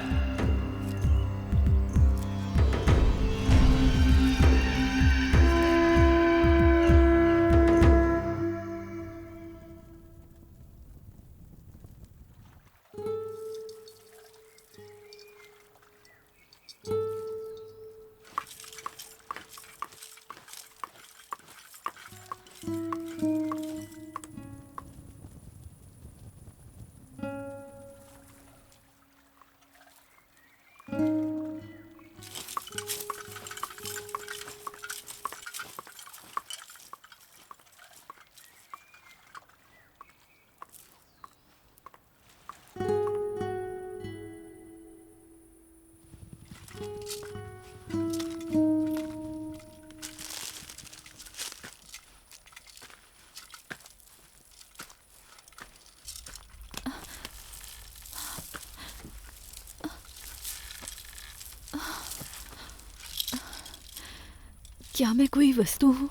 क्या मैं कोई वस्तु हूँ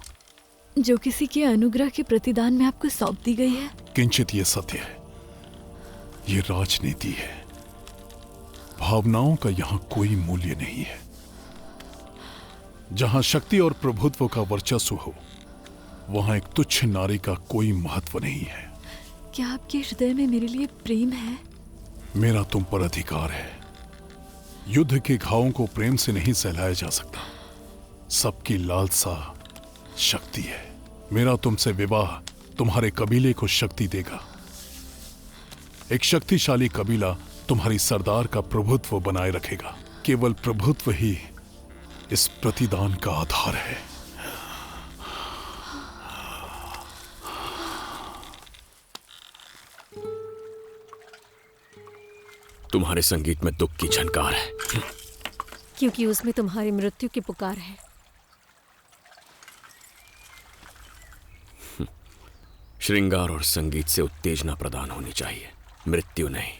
जो किसी के अनुग्रह के प्रतिदान में आपको सौंप दी गई है? किंचित ये सत्य है, ये राजनीति है। भावनाओं का यहाँ कोई मूल्य नहीं है। जहां शक्ति और प्रभुत्व का वर्चस्व हो, वहां एक तुच्छ नारी का कोई महत्व नहीं है। क्या आपके हृदय में मेरे लिए प्रेम है? मेरा तुम पर अधिकार है। युद्ध के घावों को प्रेम से नहीं सहलाया जा सकता। सबकी लालसा शक्ति है। मेरा तुमसे विवाह तुम्हारे कबीले को शक्ति देगा। एक शक्तिशाली कबीला तुम्हारी सरदार का प्रभुत्व बनाए रखेगा। केवल प्रभुत्व ही इस प्रतिदान का आधार है। तुम्हारे संगीत में दुख की झनकार है, क्योंकि उसमें तुम्हारी मृत्यु की पुकार है। श्रृंगार और संगीत से उत्तेजना प्रदान होनी चाहिए, मृत्यु नहीं।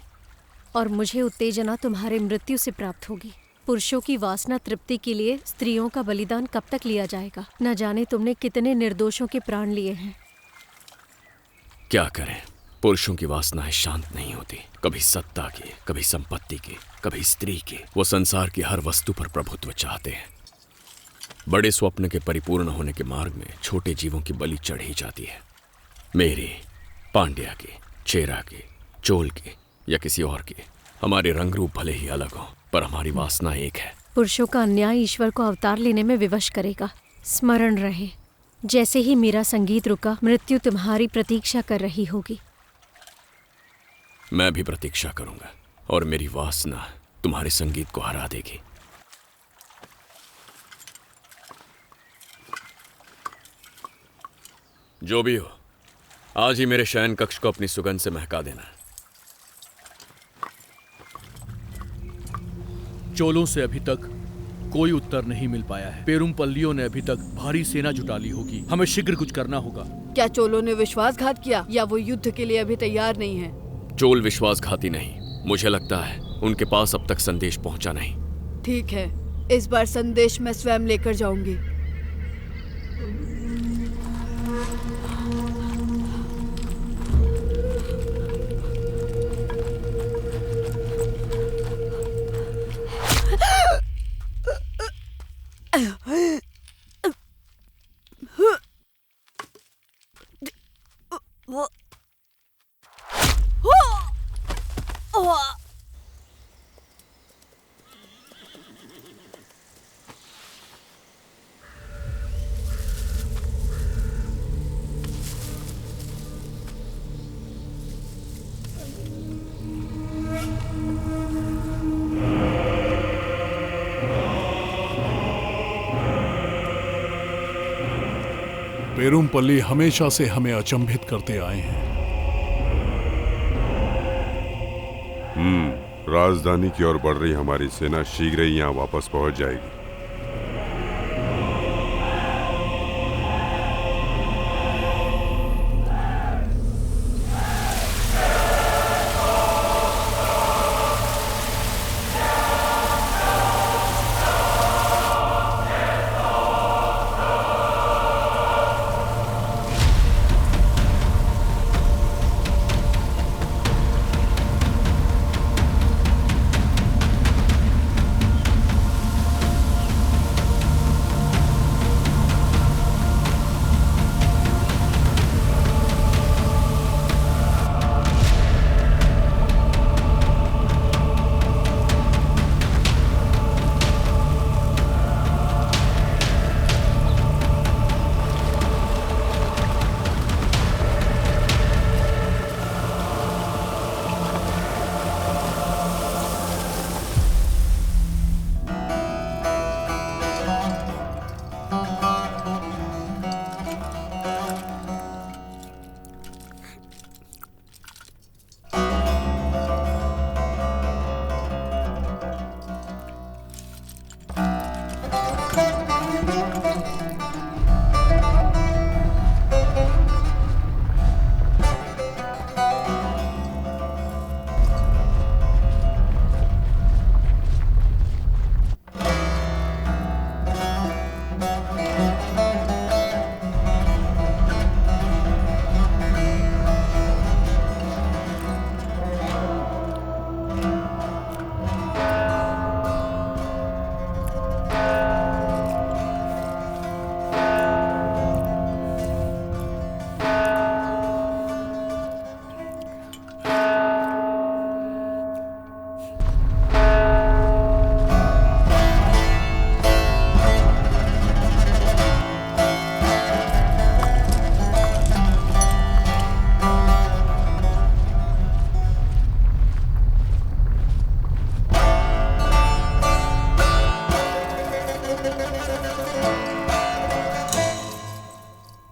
और मुझे उत्तेजना तुम्हारे मृत्यु से प्राप्त होगी। पुरुषों की वासना तृप्ति के लिए स्त्रियों का बलिदान कब तक लिया जाएगा? न जाने तुमने कितने निर्दोषों के प्राण लिए हैं। क्या करें, पुरुषों की वासनाएं शांत नहीं होती। कभी सत्ता की, कभी संपत्ति की, कभी स्त्री की। वो संसार की हर वस्तु पर प्रभुत्व चाहते हैं। बड़े स्वप्न के परिपूर्ण होने के मार्ग में छोटे जीवों की बलि चढ़ी जाती है। मेरी, पांड्या की, चेरा की, चोल की या किसी और की। हमारे रंग रूप भले ही अलग हों, पर हमारी वासना एक है। पुरुषों का अन्याय ईश्वर को अवतार लेने में विवश करेगा। स्मरण रहे, जैसे ही मेरा संगीत रुका, मृत्यु तुम्हारी प्रतीक्षा कर रही होगी। मैं भी प्रतीक्षा करूंगा और मेरी वासना तुम्हारे संगीत को हरा देगी। जो भी हो, आज ही मेरे शयन कक्ष को अपनी सुगंध से महका देना। चोलों से अभी तक कोई उत्तर नहीं मिल पाया है। पेरुमपल्लियों ने अभी तक भारी सेना जुटा ली होगी। हमें शीघ्र कुछ करना होगा। क्या चोलों ने विश्वासघात किया या वो युद्ध के लिए अभी तैयार नहीं है? चोल विश्वासघाती नहीं। मुझे लगता है उनके पास अब तक संदेश पहुंचा नहीं। ठीक है, इस बार संदेश मैं स्वयं लेकर जाऊंगी। पेरुमपल्ली हमेशा से हमें अचंभित करते आए हैं। राजधानी की ओर बढ़ रही हमारी सेना शीघ्र ही यहाँ वापस पहुंच जाएगी।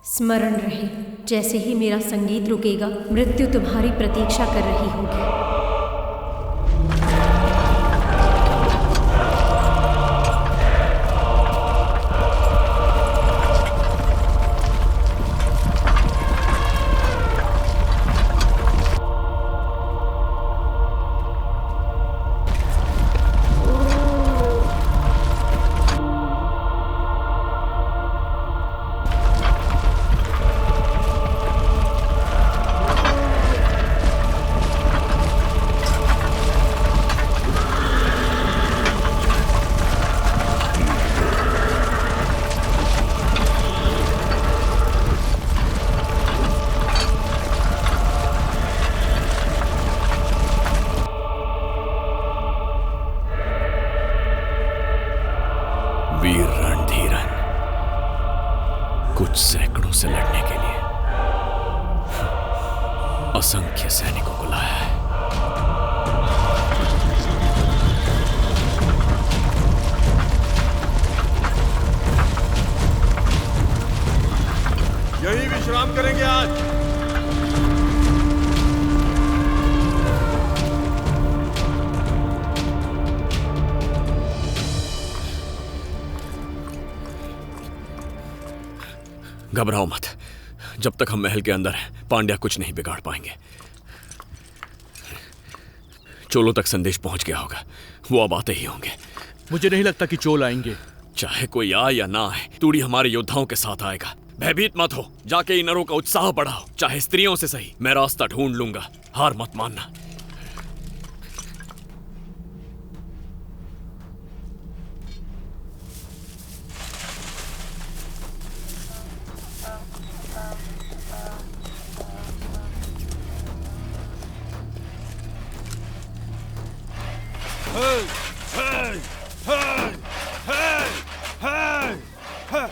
स्मरण रहे, जैसे ही मेरा संगीत रुकेगा, मृत्यु तुम्हारी प्रतीक्षा कर रही होगी। वीर रणधीरन, कुछ सैकड़ों से लड़ने के लिए असंख्य सैनिकों को लाया है। यही विश्राम करेंगे आज। घबराओ मत, जब तक हम महल के अंदर हैं पांड्या कुछ नहीं बिगाड़ पाएंगे। चोलों तक संदेश पहुंच गया होगा, वो अब आते ही होंगे। मुझे नहीं लगता कि चोल आएंगे। चाहे कोई आए या ना आए, तूड़ी हमारे योद्धाओं के साथ आएगा। भयभीत मत हो, जाके इन नरों का उत्साह बढ़ाओ, चाहे स्त्रियों से सही। मैं रास्ता ढूंढ लूंगा, हार मत मानना।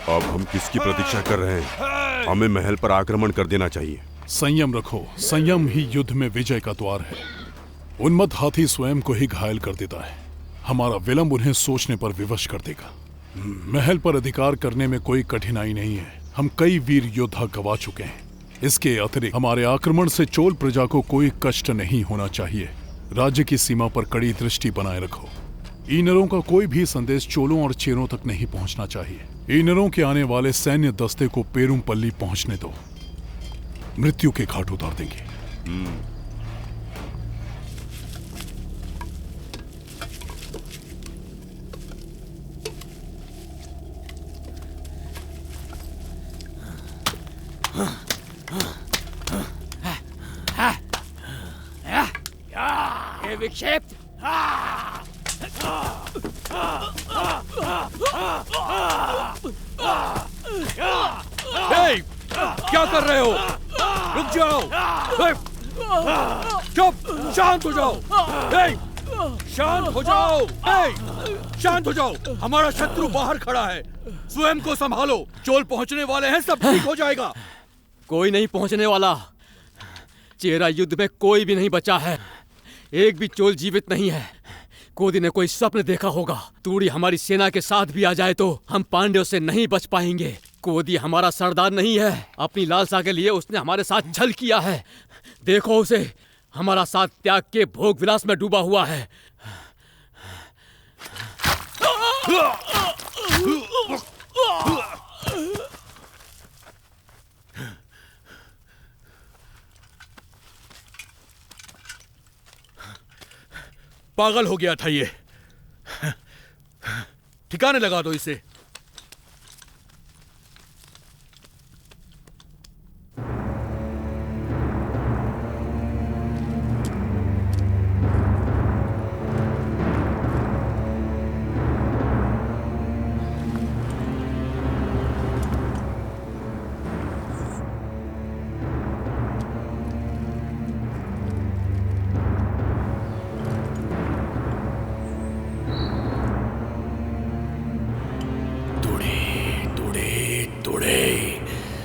अब हम किसकी प्रतीक्षा कर रहे हैं? हमें महल पर आक्रमण कर देना चाहिए। संयम रखो, संयम ही युद्ध में विजय का द्वार है। उन्मत्त हाथी स्वयं को ही घायल कर देता है, हमारा विलंब उन्हें सोचने पर विवश कर देगा। महल पर अधिकार करने में कोई कठिनाई नहीं है, हम कई वीर योद्धा गवा चुके हैं। इसके अतिरिक्त हमारे आक्रमण से चोल प्रजा को कोई कष्ट नहीं होना चाहिए। राज्य की सीमा पर कड़ी दृष्टि बनाए रखो। ईनरों का कोई भी संदेश चोलों और चेरों तक नहीं पहुंचना चाहिए। ईनरों के आने वाले सैन्य दस्ते को पेरुमपल्ली पहुंचने दो, मृत्यु के घाट उतार देंगे। ये विक्षेप क्या कर रहे हो? रुक जाओ, चुप, शांत हो जाओ, शांत हो जाओ, शांत हो जाओ। हमारा शत्रु बाहर खड़ा है, स्वयं को संभालो। चोल पहुंचने वाले हैं, सब ठीक हो जाएगा। कोई नहीं पहुंचने वाला। चेरा युद्ध में कोई भी नहीं बचा है, एक भी चोल जीवित नहीं है। कोदी ने कोई स्वप्न देखा होगा, तूड़ी हमारी सेना के साथ भी आ जाए तो हम पांड्यों से नहीं बच पाएंगे। कोदी हमारा सरदार नहीं है, अपनी लालसा के लिए उसने हमारे साथ छल किया है। देखो उसे, हमारा साथ त्याग के भोग विलास में डूबा हुआ है। पागल हो गया था ये, ठिकाने लगा दो इसे।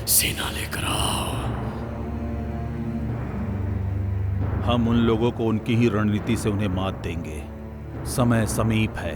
सेना लेकर आओ। हम उन लोगों को उनकी ही रणनीति से उन्हें मात देंगे। समय समीप है।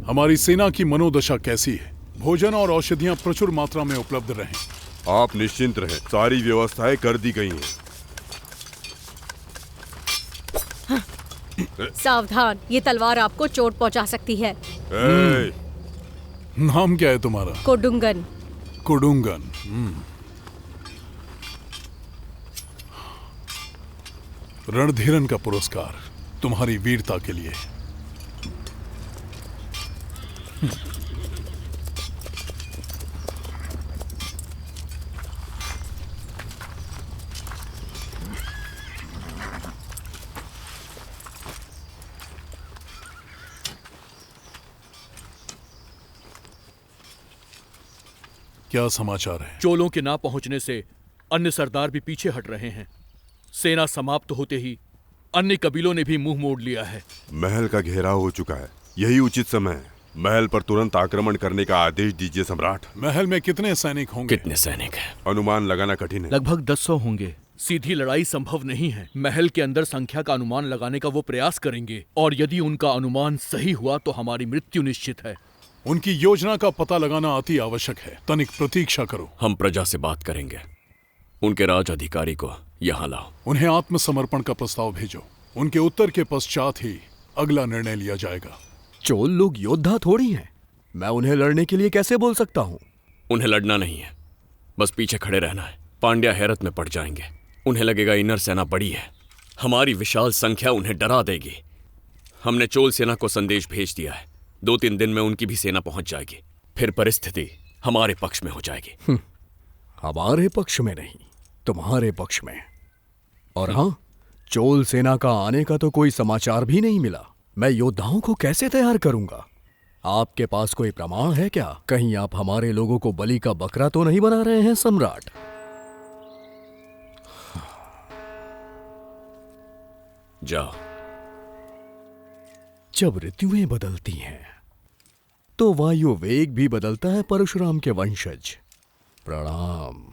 हमारी सेना की मनोदशा कैसी है? भोजन और औषधियां प्रचुर मात्रा में उपलब्ध रहें। आप निश्चिंत रहें, सारी व्यवस्थाएं कर दी गई हैं। सावधान, ये तलवार आपको चोट पहुंचा सकती है। नाम क्या है तुम्हारा? कोडुंगन। कोडुंगन। रणधीरन का पुरस्कार तुम्हारी वीरता के लिए। क्या समाचार है? चोलों के ना पहुंचने से अन्य सरदार भी पीछे हट रहे हैं। सेना समाप्त होते ही अन्य कबीलों ने भी मुंह मोड़ लिया है। महल का घेराव हो चुका है, यही उचित समय है। महल पर तुरंत आक्रमण करने का आदेश दीजिए सम्राट। महल में कितने सैनिक होंगे? कितने सैनिक हैं? अनुमान लगाना कठिन है। लगभग 1000 होंगे। सीधी लड़ाई संभव नहीं है। महल के अंदर संख्या का अनुमान लगाने का वो प्रयास करेंगे, और यदि उनका अनुमान सही हुआ तो हमारी मृत्यु निश्चित है। उनकी योजना का पता लगाना अति आवश्यक है। तनिक प्रतीक्षा करो। हम प्रजा से बात करेंगे। उनके राज अधिकारी को यहाँ लाओ। उन्हें आत्मसमर्पण का प्रस्ताव भेजो। उनके उत्तर के पश्चात ही अगला निर्णय लिया जाएगा। चोल लोग योद्धा थोड़ी हैं। मैं उन्हें लड़ने के लिए कैसे बोल सकता हूँ? उन्हें लड़ना नहीं है, बस पीछे खड़े रहना है। पांड्या हैरत में पड़ जाएंगे। उन्हें लगेगा इनर सेना बड़ी है, हमारी विशाल संख्या उन्हें डरा देगी। हमने चोल सेना को संदेश भेज दिया है। 2-3 दिन में उनकी भी सेना पहुंच जाएगी। फिर परिस्थिति हमारे पक्ष में हो जाएगी। हमारे पक्ष में नहीं, तुम्हारे पक्ष में। और हाँ, चोल सेना का आने का तो कोई समाचार भी नहीं मिला। मैं योद्धाओं को कैसे तैयार करूंगा? आपके पास कोई प्रमाण है क्या? कहीं आप हमारे लोगों को बलि का बकरा तो नहीं बना रहे हैं सम्राट? जाओ। जब ऋतुएं बदलती हैं तो वायु वेग भी बदलता है। परशुराम के वंशज, प्रणाम।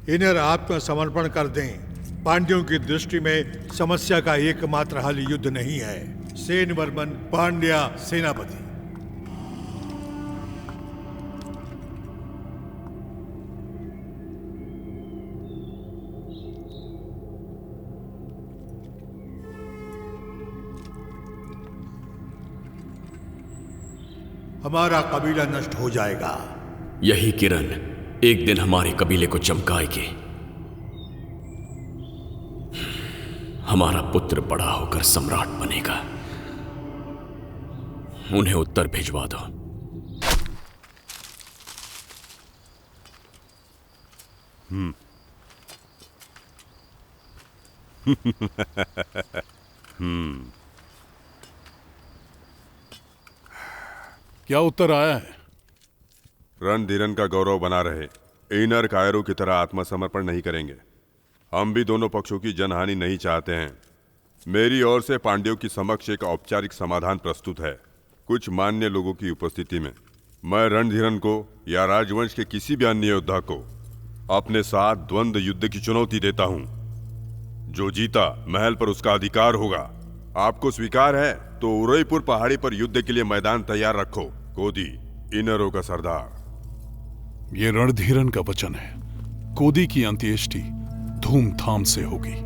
इन्हें आत्मसमर्पण कर दें। पांड्यों की दृष्टि में समस्या का एकमात्र हल युद्ध नहीं है। सेन वर्मन पांड्या सेनापति। हमारा कबीला नष्ट हो जाएगा। यही किरण एक दिन हमारे कबीले को चमकाएगी। हमारा पुत्र बड़ा होकर सम्राट बनेगा। उन्हें उत्तर भिजवा दो। क्या उत्तर आया है? रणधीरन का गौरव बना रहे। इनर कायरों की तरह आत्मसमर्पण नहीं करेंगे। हम भी दोनों पक्षों की जनहानि नहीं चाहते हैं। मेरी ओर से पांड्यों की समक्ष एक औपचारिक समाधान प्रस्तुत है। कुछ मान्य लोगों की उपस्थिति में मैं रणधीरन को या राजवंश के किसी भी अन्य योद्धा को अपने साथ द्वंद्व युद्ध की चुनौती देता हूं। जो जीता महल पर उसका अधिकार होगा। आपको स्वीकार है तो उदयपुर पहाड़ी पर युद्ध के लिए मैदान तैयार रखो। कोदी, इनरों का सरदार। ये रणधीरन का वचन है। कोदी की अंत्येष्टि धूमधाम से होगी।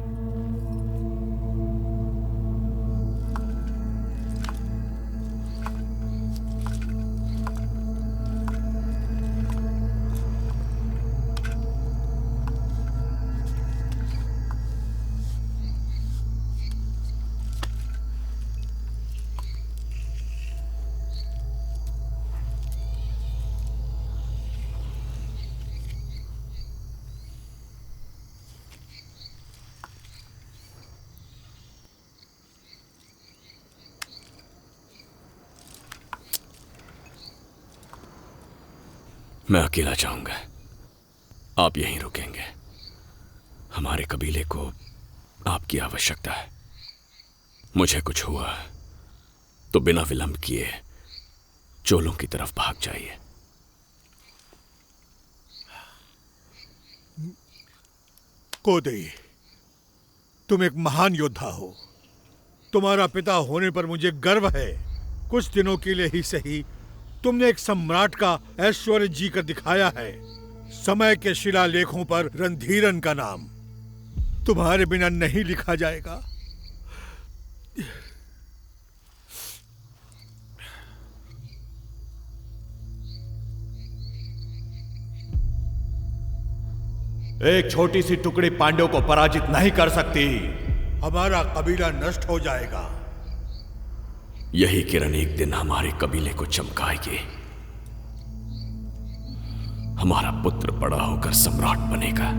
मैं अकेला जाऊंगा। आप यहीं रुकेंगे। हमारे कबीले को आपकी आवश्यकता है। मुझे कुछ हुआ तो बिना विलंब किए चोलों की तरफ भाग जाइए। कोदई, तुम एक महान योद्धा हो। तुम्हारा पिता होने पर मुझे गर्व है। कुछ दिनों के लिए ही सही, तुमने एक सम्राट का ऐश्वर्य जी कर दिखाया है। समय के शिलालेखों पर रणधीरन का नाम तुम्हारे बिना नहीं लिखा जाएगा। एक छोटी सी टुकड़ी पांड्यों को पराजित नहीं कर सकती। हमारा कबीला नष्ट हो जाएगा। यही किरण एक दिन हमारे कबीले को चमकाएगी। हमारा पुत्र बड़ा होकर सम्राट बनेगा।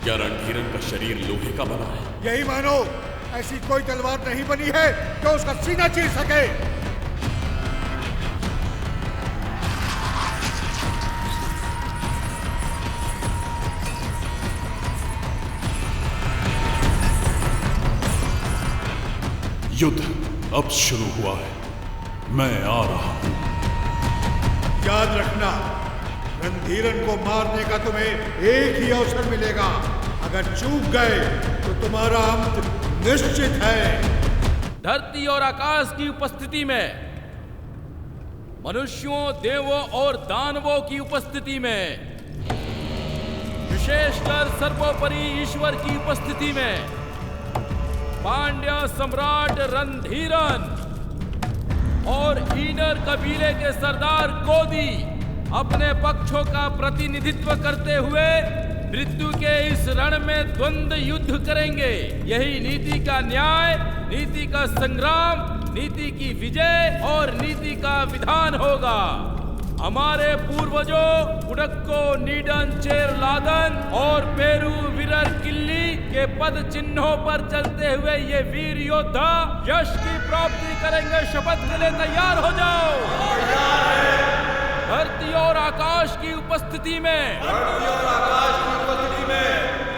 क्या रणधीरन का शरीर लोहे का बना है? यही मानो। ऐसी कोई तलवार नहीं बनी है जो उसका सीना चीर सके। युद्ध अब शुरू हुआ है। मैं आ रहा हूं। याद रखना, रणधीरन को मारने का तुम्हें एक ही अवसर मिलेगा। अगर चूक गए तो तुम्हारा अंत निश्चित है। धरती और आकाश की उपस्थिति में, मनुष्यों, देवों और दानवों की उपस्थिति में, विशेषकर सर्वोपरि ईश्वर की उपस्थिति में, पांड्या सम्राट रणधीरन और ईनर कबीले के सरदार कोदी अपने पक्षों का प्रतिनिधित्व करते हुए मृत्यु के इस रण में द्वंद्व युद्ध करेंगे। यही नीति का न्याय, नीति का संग्राम, नीति की विजय और नीति का विधान होगा। हमारे पूर्वजों उडक्को, नीडन, चेरलादन और पेरू विरर किल्ली के पद चिन्हों पर चलते हुए ये वीर योद्धा यश की प्राप्ति करेंगे। शपथ के लिए तैयार हो जाओ। धरती और आकाश की उपस्थिति में,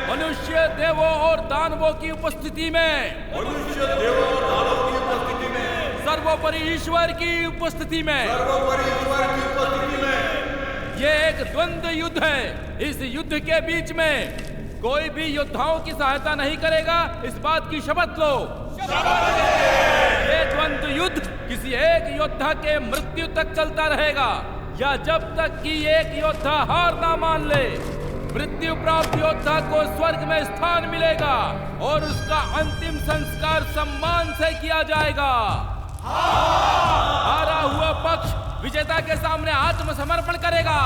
मनुष्य, देवों और दानवों की उपस्थिति में, सर्वोपरि ईश्वर की उपस्थिति में, ये एक द्वंद्व युद्ध है। इस युद्ध के बीच में कोई भी योद्धाओं की सहायता नहीं करेगा। इस बात की शपथ लो। ये द्वंद्व युद्ध किसी एक योद्धा के मृत्यु तक चलता रहेगा, या जब तक कि एक योद्धा हार ना मान ले। मृत्यु प्राप्त योद्धा को स्वर्ग में स्थान मिलेगा और उसका अंतिम संस्कार सम्मान से किया जाएगा। हारा हुआ पक्ष विजेता के सामने आत्मसमर्पण करेगा।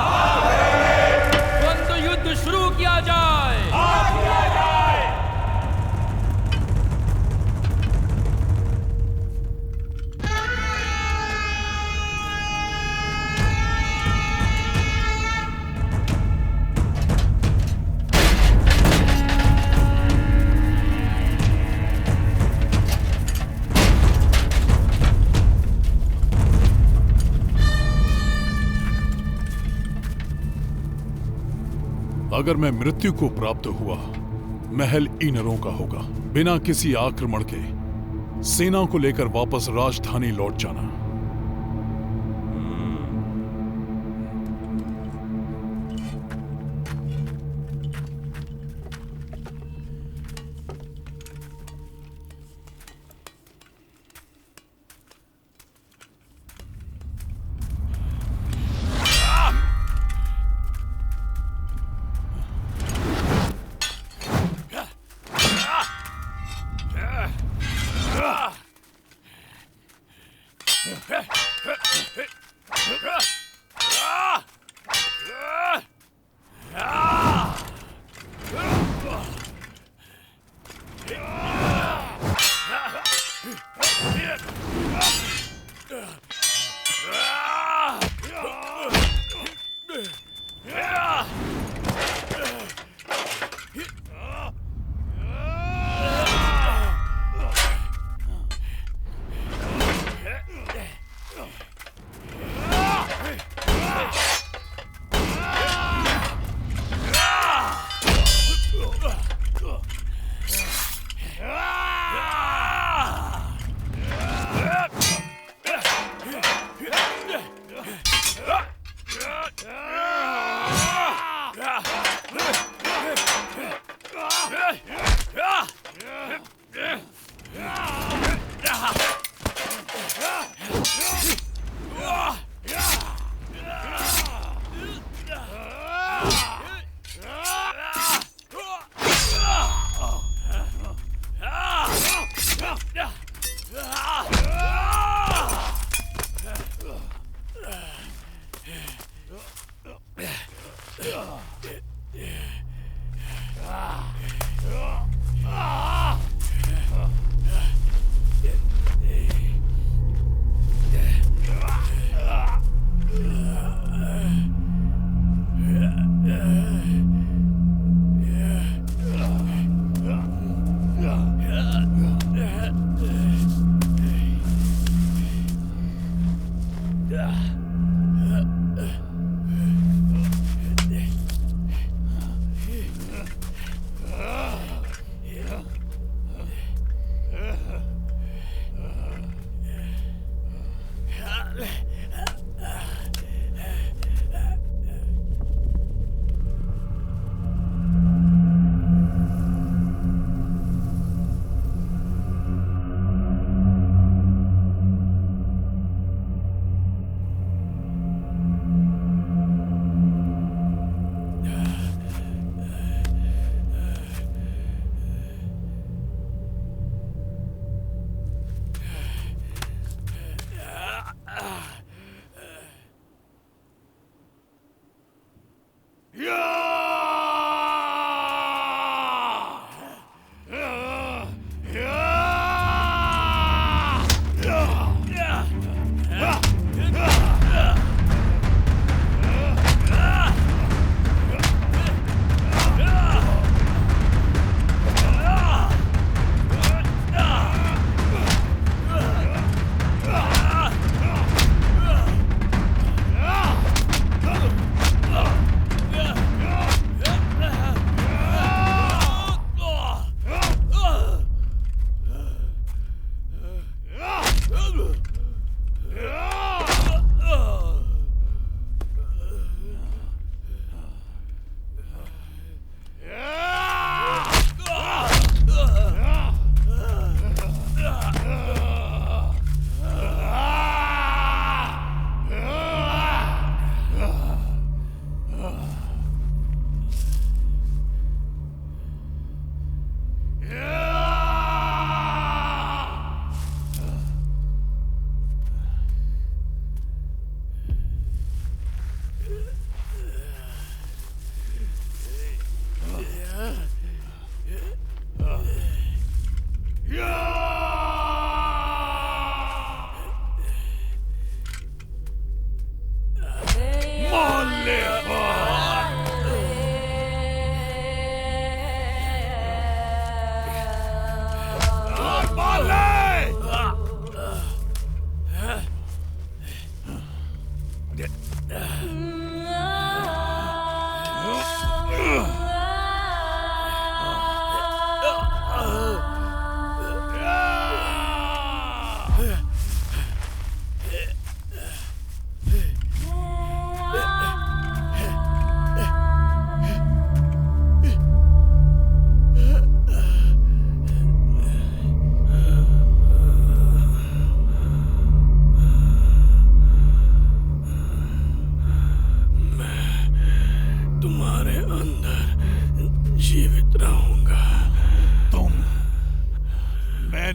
द्वंद्व युद्ध शुरू किया जाए। अगर मैं मृत्यु को प्राप्त हुआ, महल ईनरों का होगा। बिना किसी आक्रमण के सेना को लेकर वापस राजधानी लौट जाना।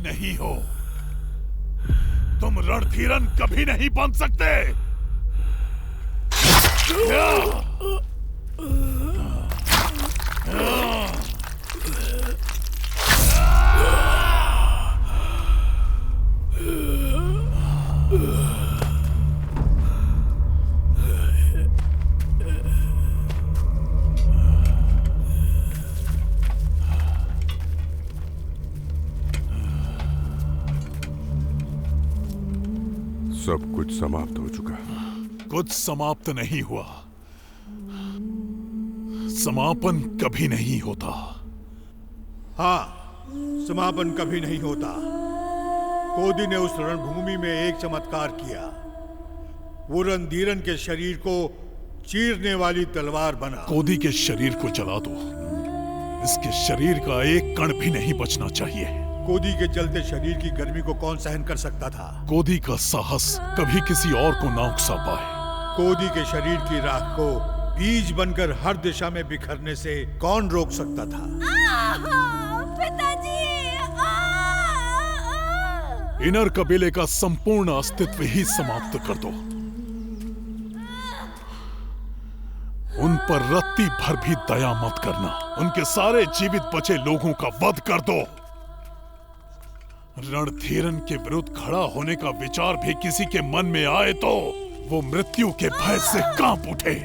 नहीं हो। तुम रणधीरन कभी नहीं बन सकते। सब कुछ समाप्त हो चुका। कुछ समाप्त नहीं हुआ। समापन कभी नहीं होता। हाँ, समापन कभी नहीं होता। कोदी ने उस रणभूमि में एक चमत्कार किया। वो रणधीरन के शरीर को चीरने वाली तलवार बना। कोदी के शरीर को जला दो। इसके शरीर का एक कण भी नहीं बचना चाहिए। कोदी के जलते शरीर की गर्मी को कौन सहन कर सकता था? कोदी का साहस कभी किसी और को ना उकसा पाए। कोदी के शरीर की राख को बीज बनकर हर दिशा में बिखरने से कौन रोक सकता था? पिताजी! इनर कबीले का संपूर्ण अस्तित्व ही समाप्त कर दो। उन पर रत्ती भर भी दया मत करना। उनके सारे जीवित बचे लोगों का वध कर दो। रणधीरन के विरुद्ध खड़ा होने का विचार भी किसी के मन में आए तो वो मृत्यु के भय से कांप उठे।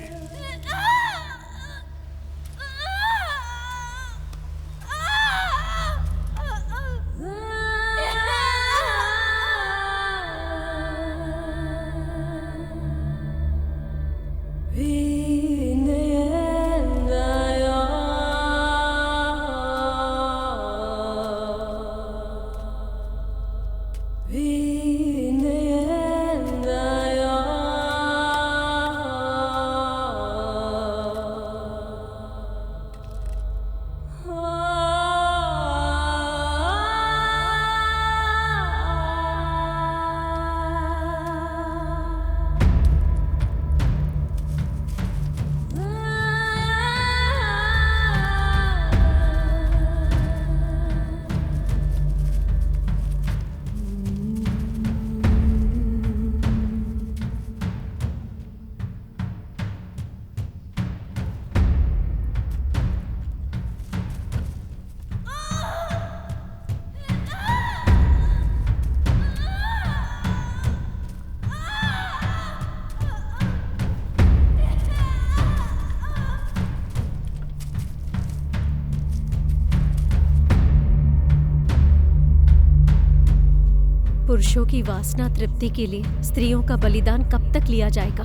पुरुषों की वासना तृप्ति के लिए स्त्रियों का बलिदान कब तक लिया जाएगा?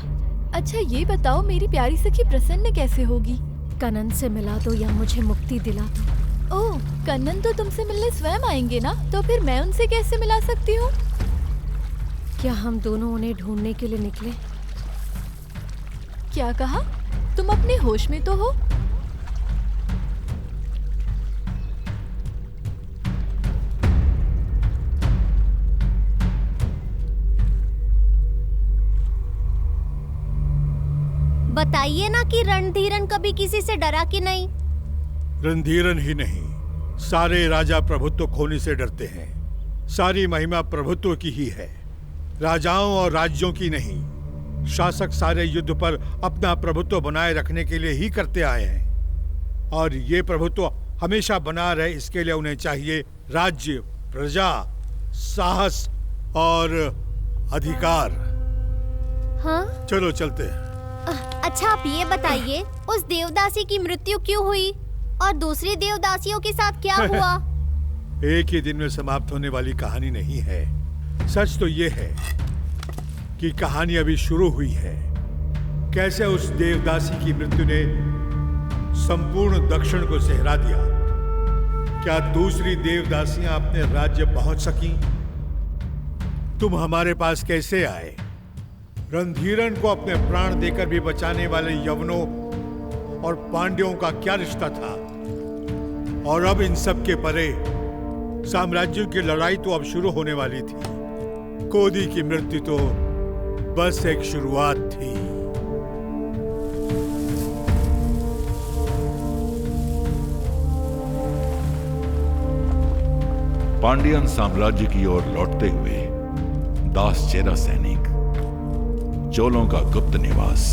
अच्छा ये बताओ, मेरी प्यारी सखी प्रसन्न कैसे होगी? कनन से मिला दो या मुझे मुक्ति दिला दो। ओह, कन्नन तो तुमसे मिलने स्वयं आएंगे ना, तो फिर मैं उनसे कैसे मिला सकती हूँ? क्या हम दोनों उन्हें ढूंढने के लिए निकले? क्या कहा? तुम अपने होश में तो हो? बताइए ना कि रणधीरन कभी किसी से डरा कि नहीं? रणधीरन ही नहीं, सारे राजा प्रभुत्व खोने से डरते हैं। सारी महिमा प्रभुत्व की ही है, राजाओं और राज्यों की नहीं। शासक सारे युद्ध पर अपना प्रभुत्व बनाए रखने के लिए ही करते आए हैं, और ये प्रभुत्व हमेशा बना रहे इसके लिए उन्हें चाहिए राज्य, प्रजा, साहस और अधिकार। हाँ? चलो चलते हैं। अच्छा आप ये बताइए, उस देवदासी की मृत्यु क्यों हुई और दूसरी देवदासियों के साथ क्या हुआ? एक ही दिन में समाप्त होने वाली कहानी नहीं है। सच तो ये है कि कहानी अभी शुरू हुई है। कैसे उस देवदासी की मृत्यु ने संपूर्ण दक्षिण को सहरा दिया। क्या दूसरी देवदासियां अपने राज्य पहुंच सकी? तुम हमारे पास कैसे आए? रणधीरन को अपने प्राण देकर भी बचाने वाले यवनों और पांड्यों का क्या रिश्ता था? और अब इन सब के परे साम्राज्यों की लड़ाई तो अब शुरू होने वाली थी। कोदी की मृत्यु तो बस एक शुरुआत थी। पांडियन साम्राज्य की ओर लौटते हुए दास चेरा सैनिक, चोलों का गुप्त निवास।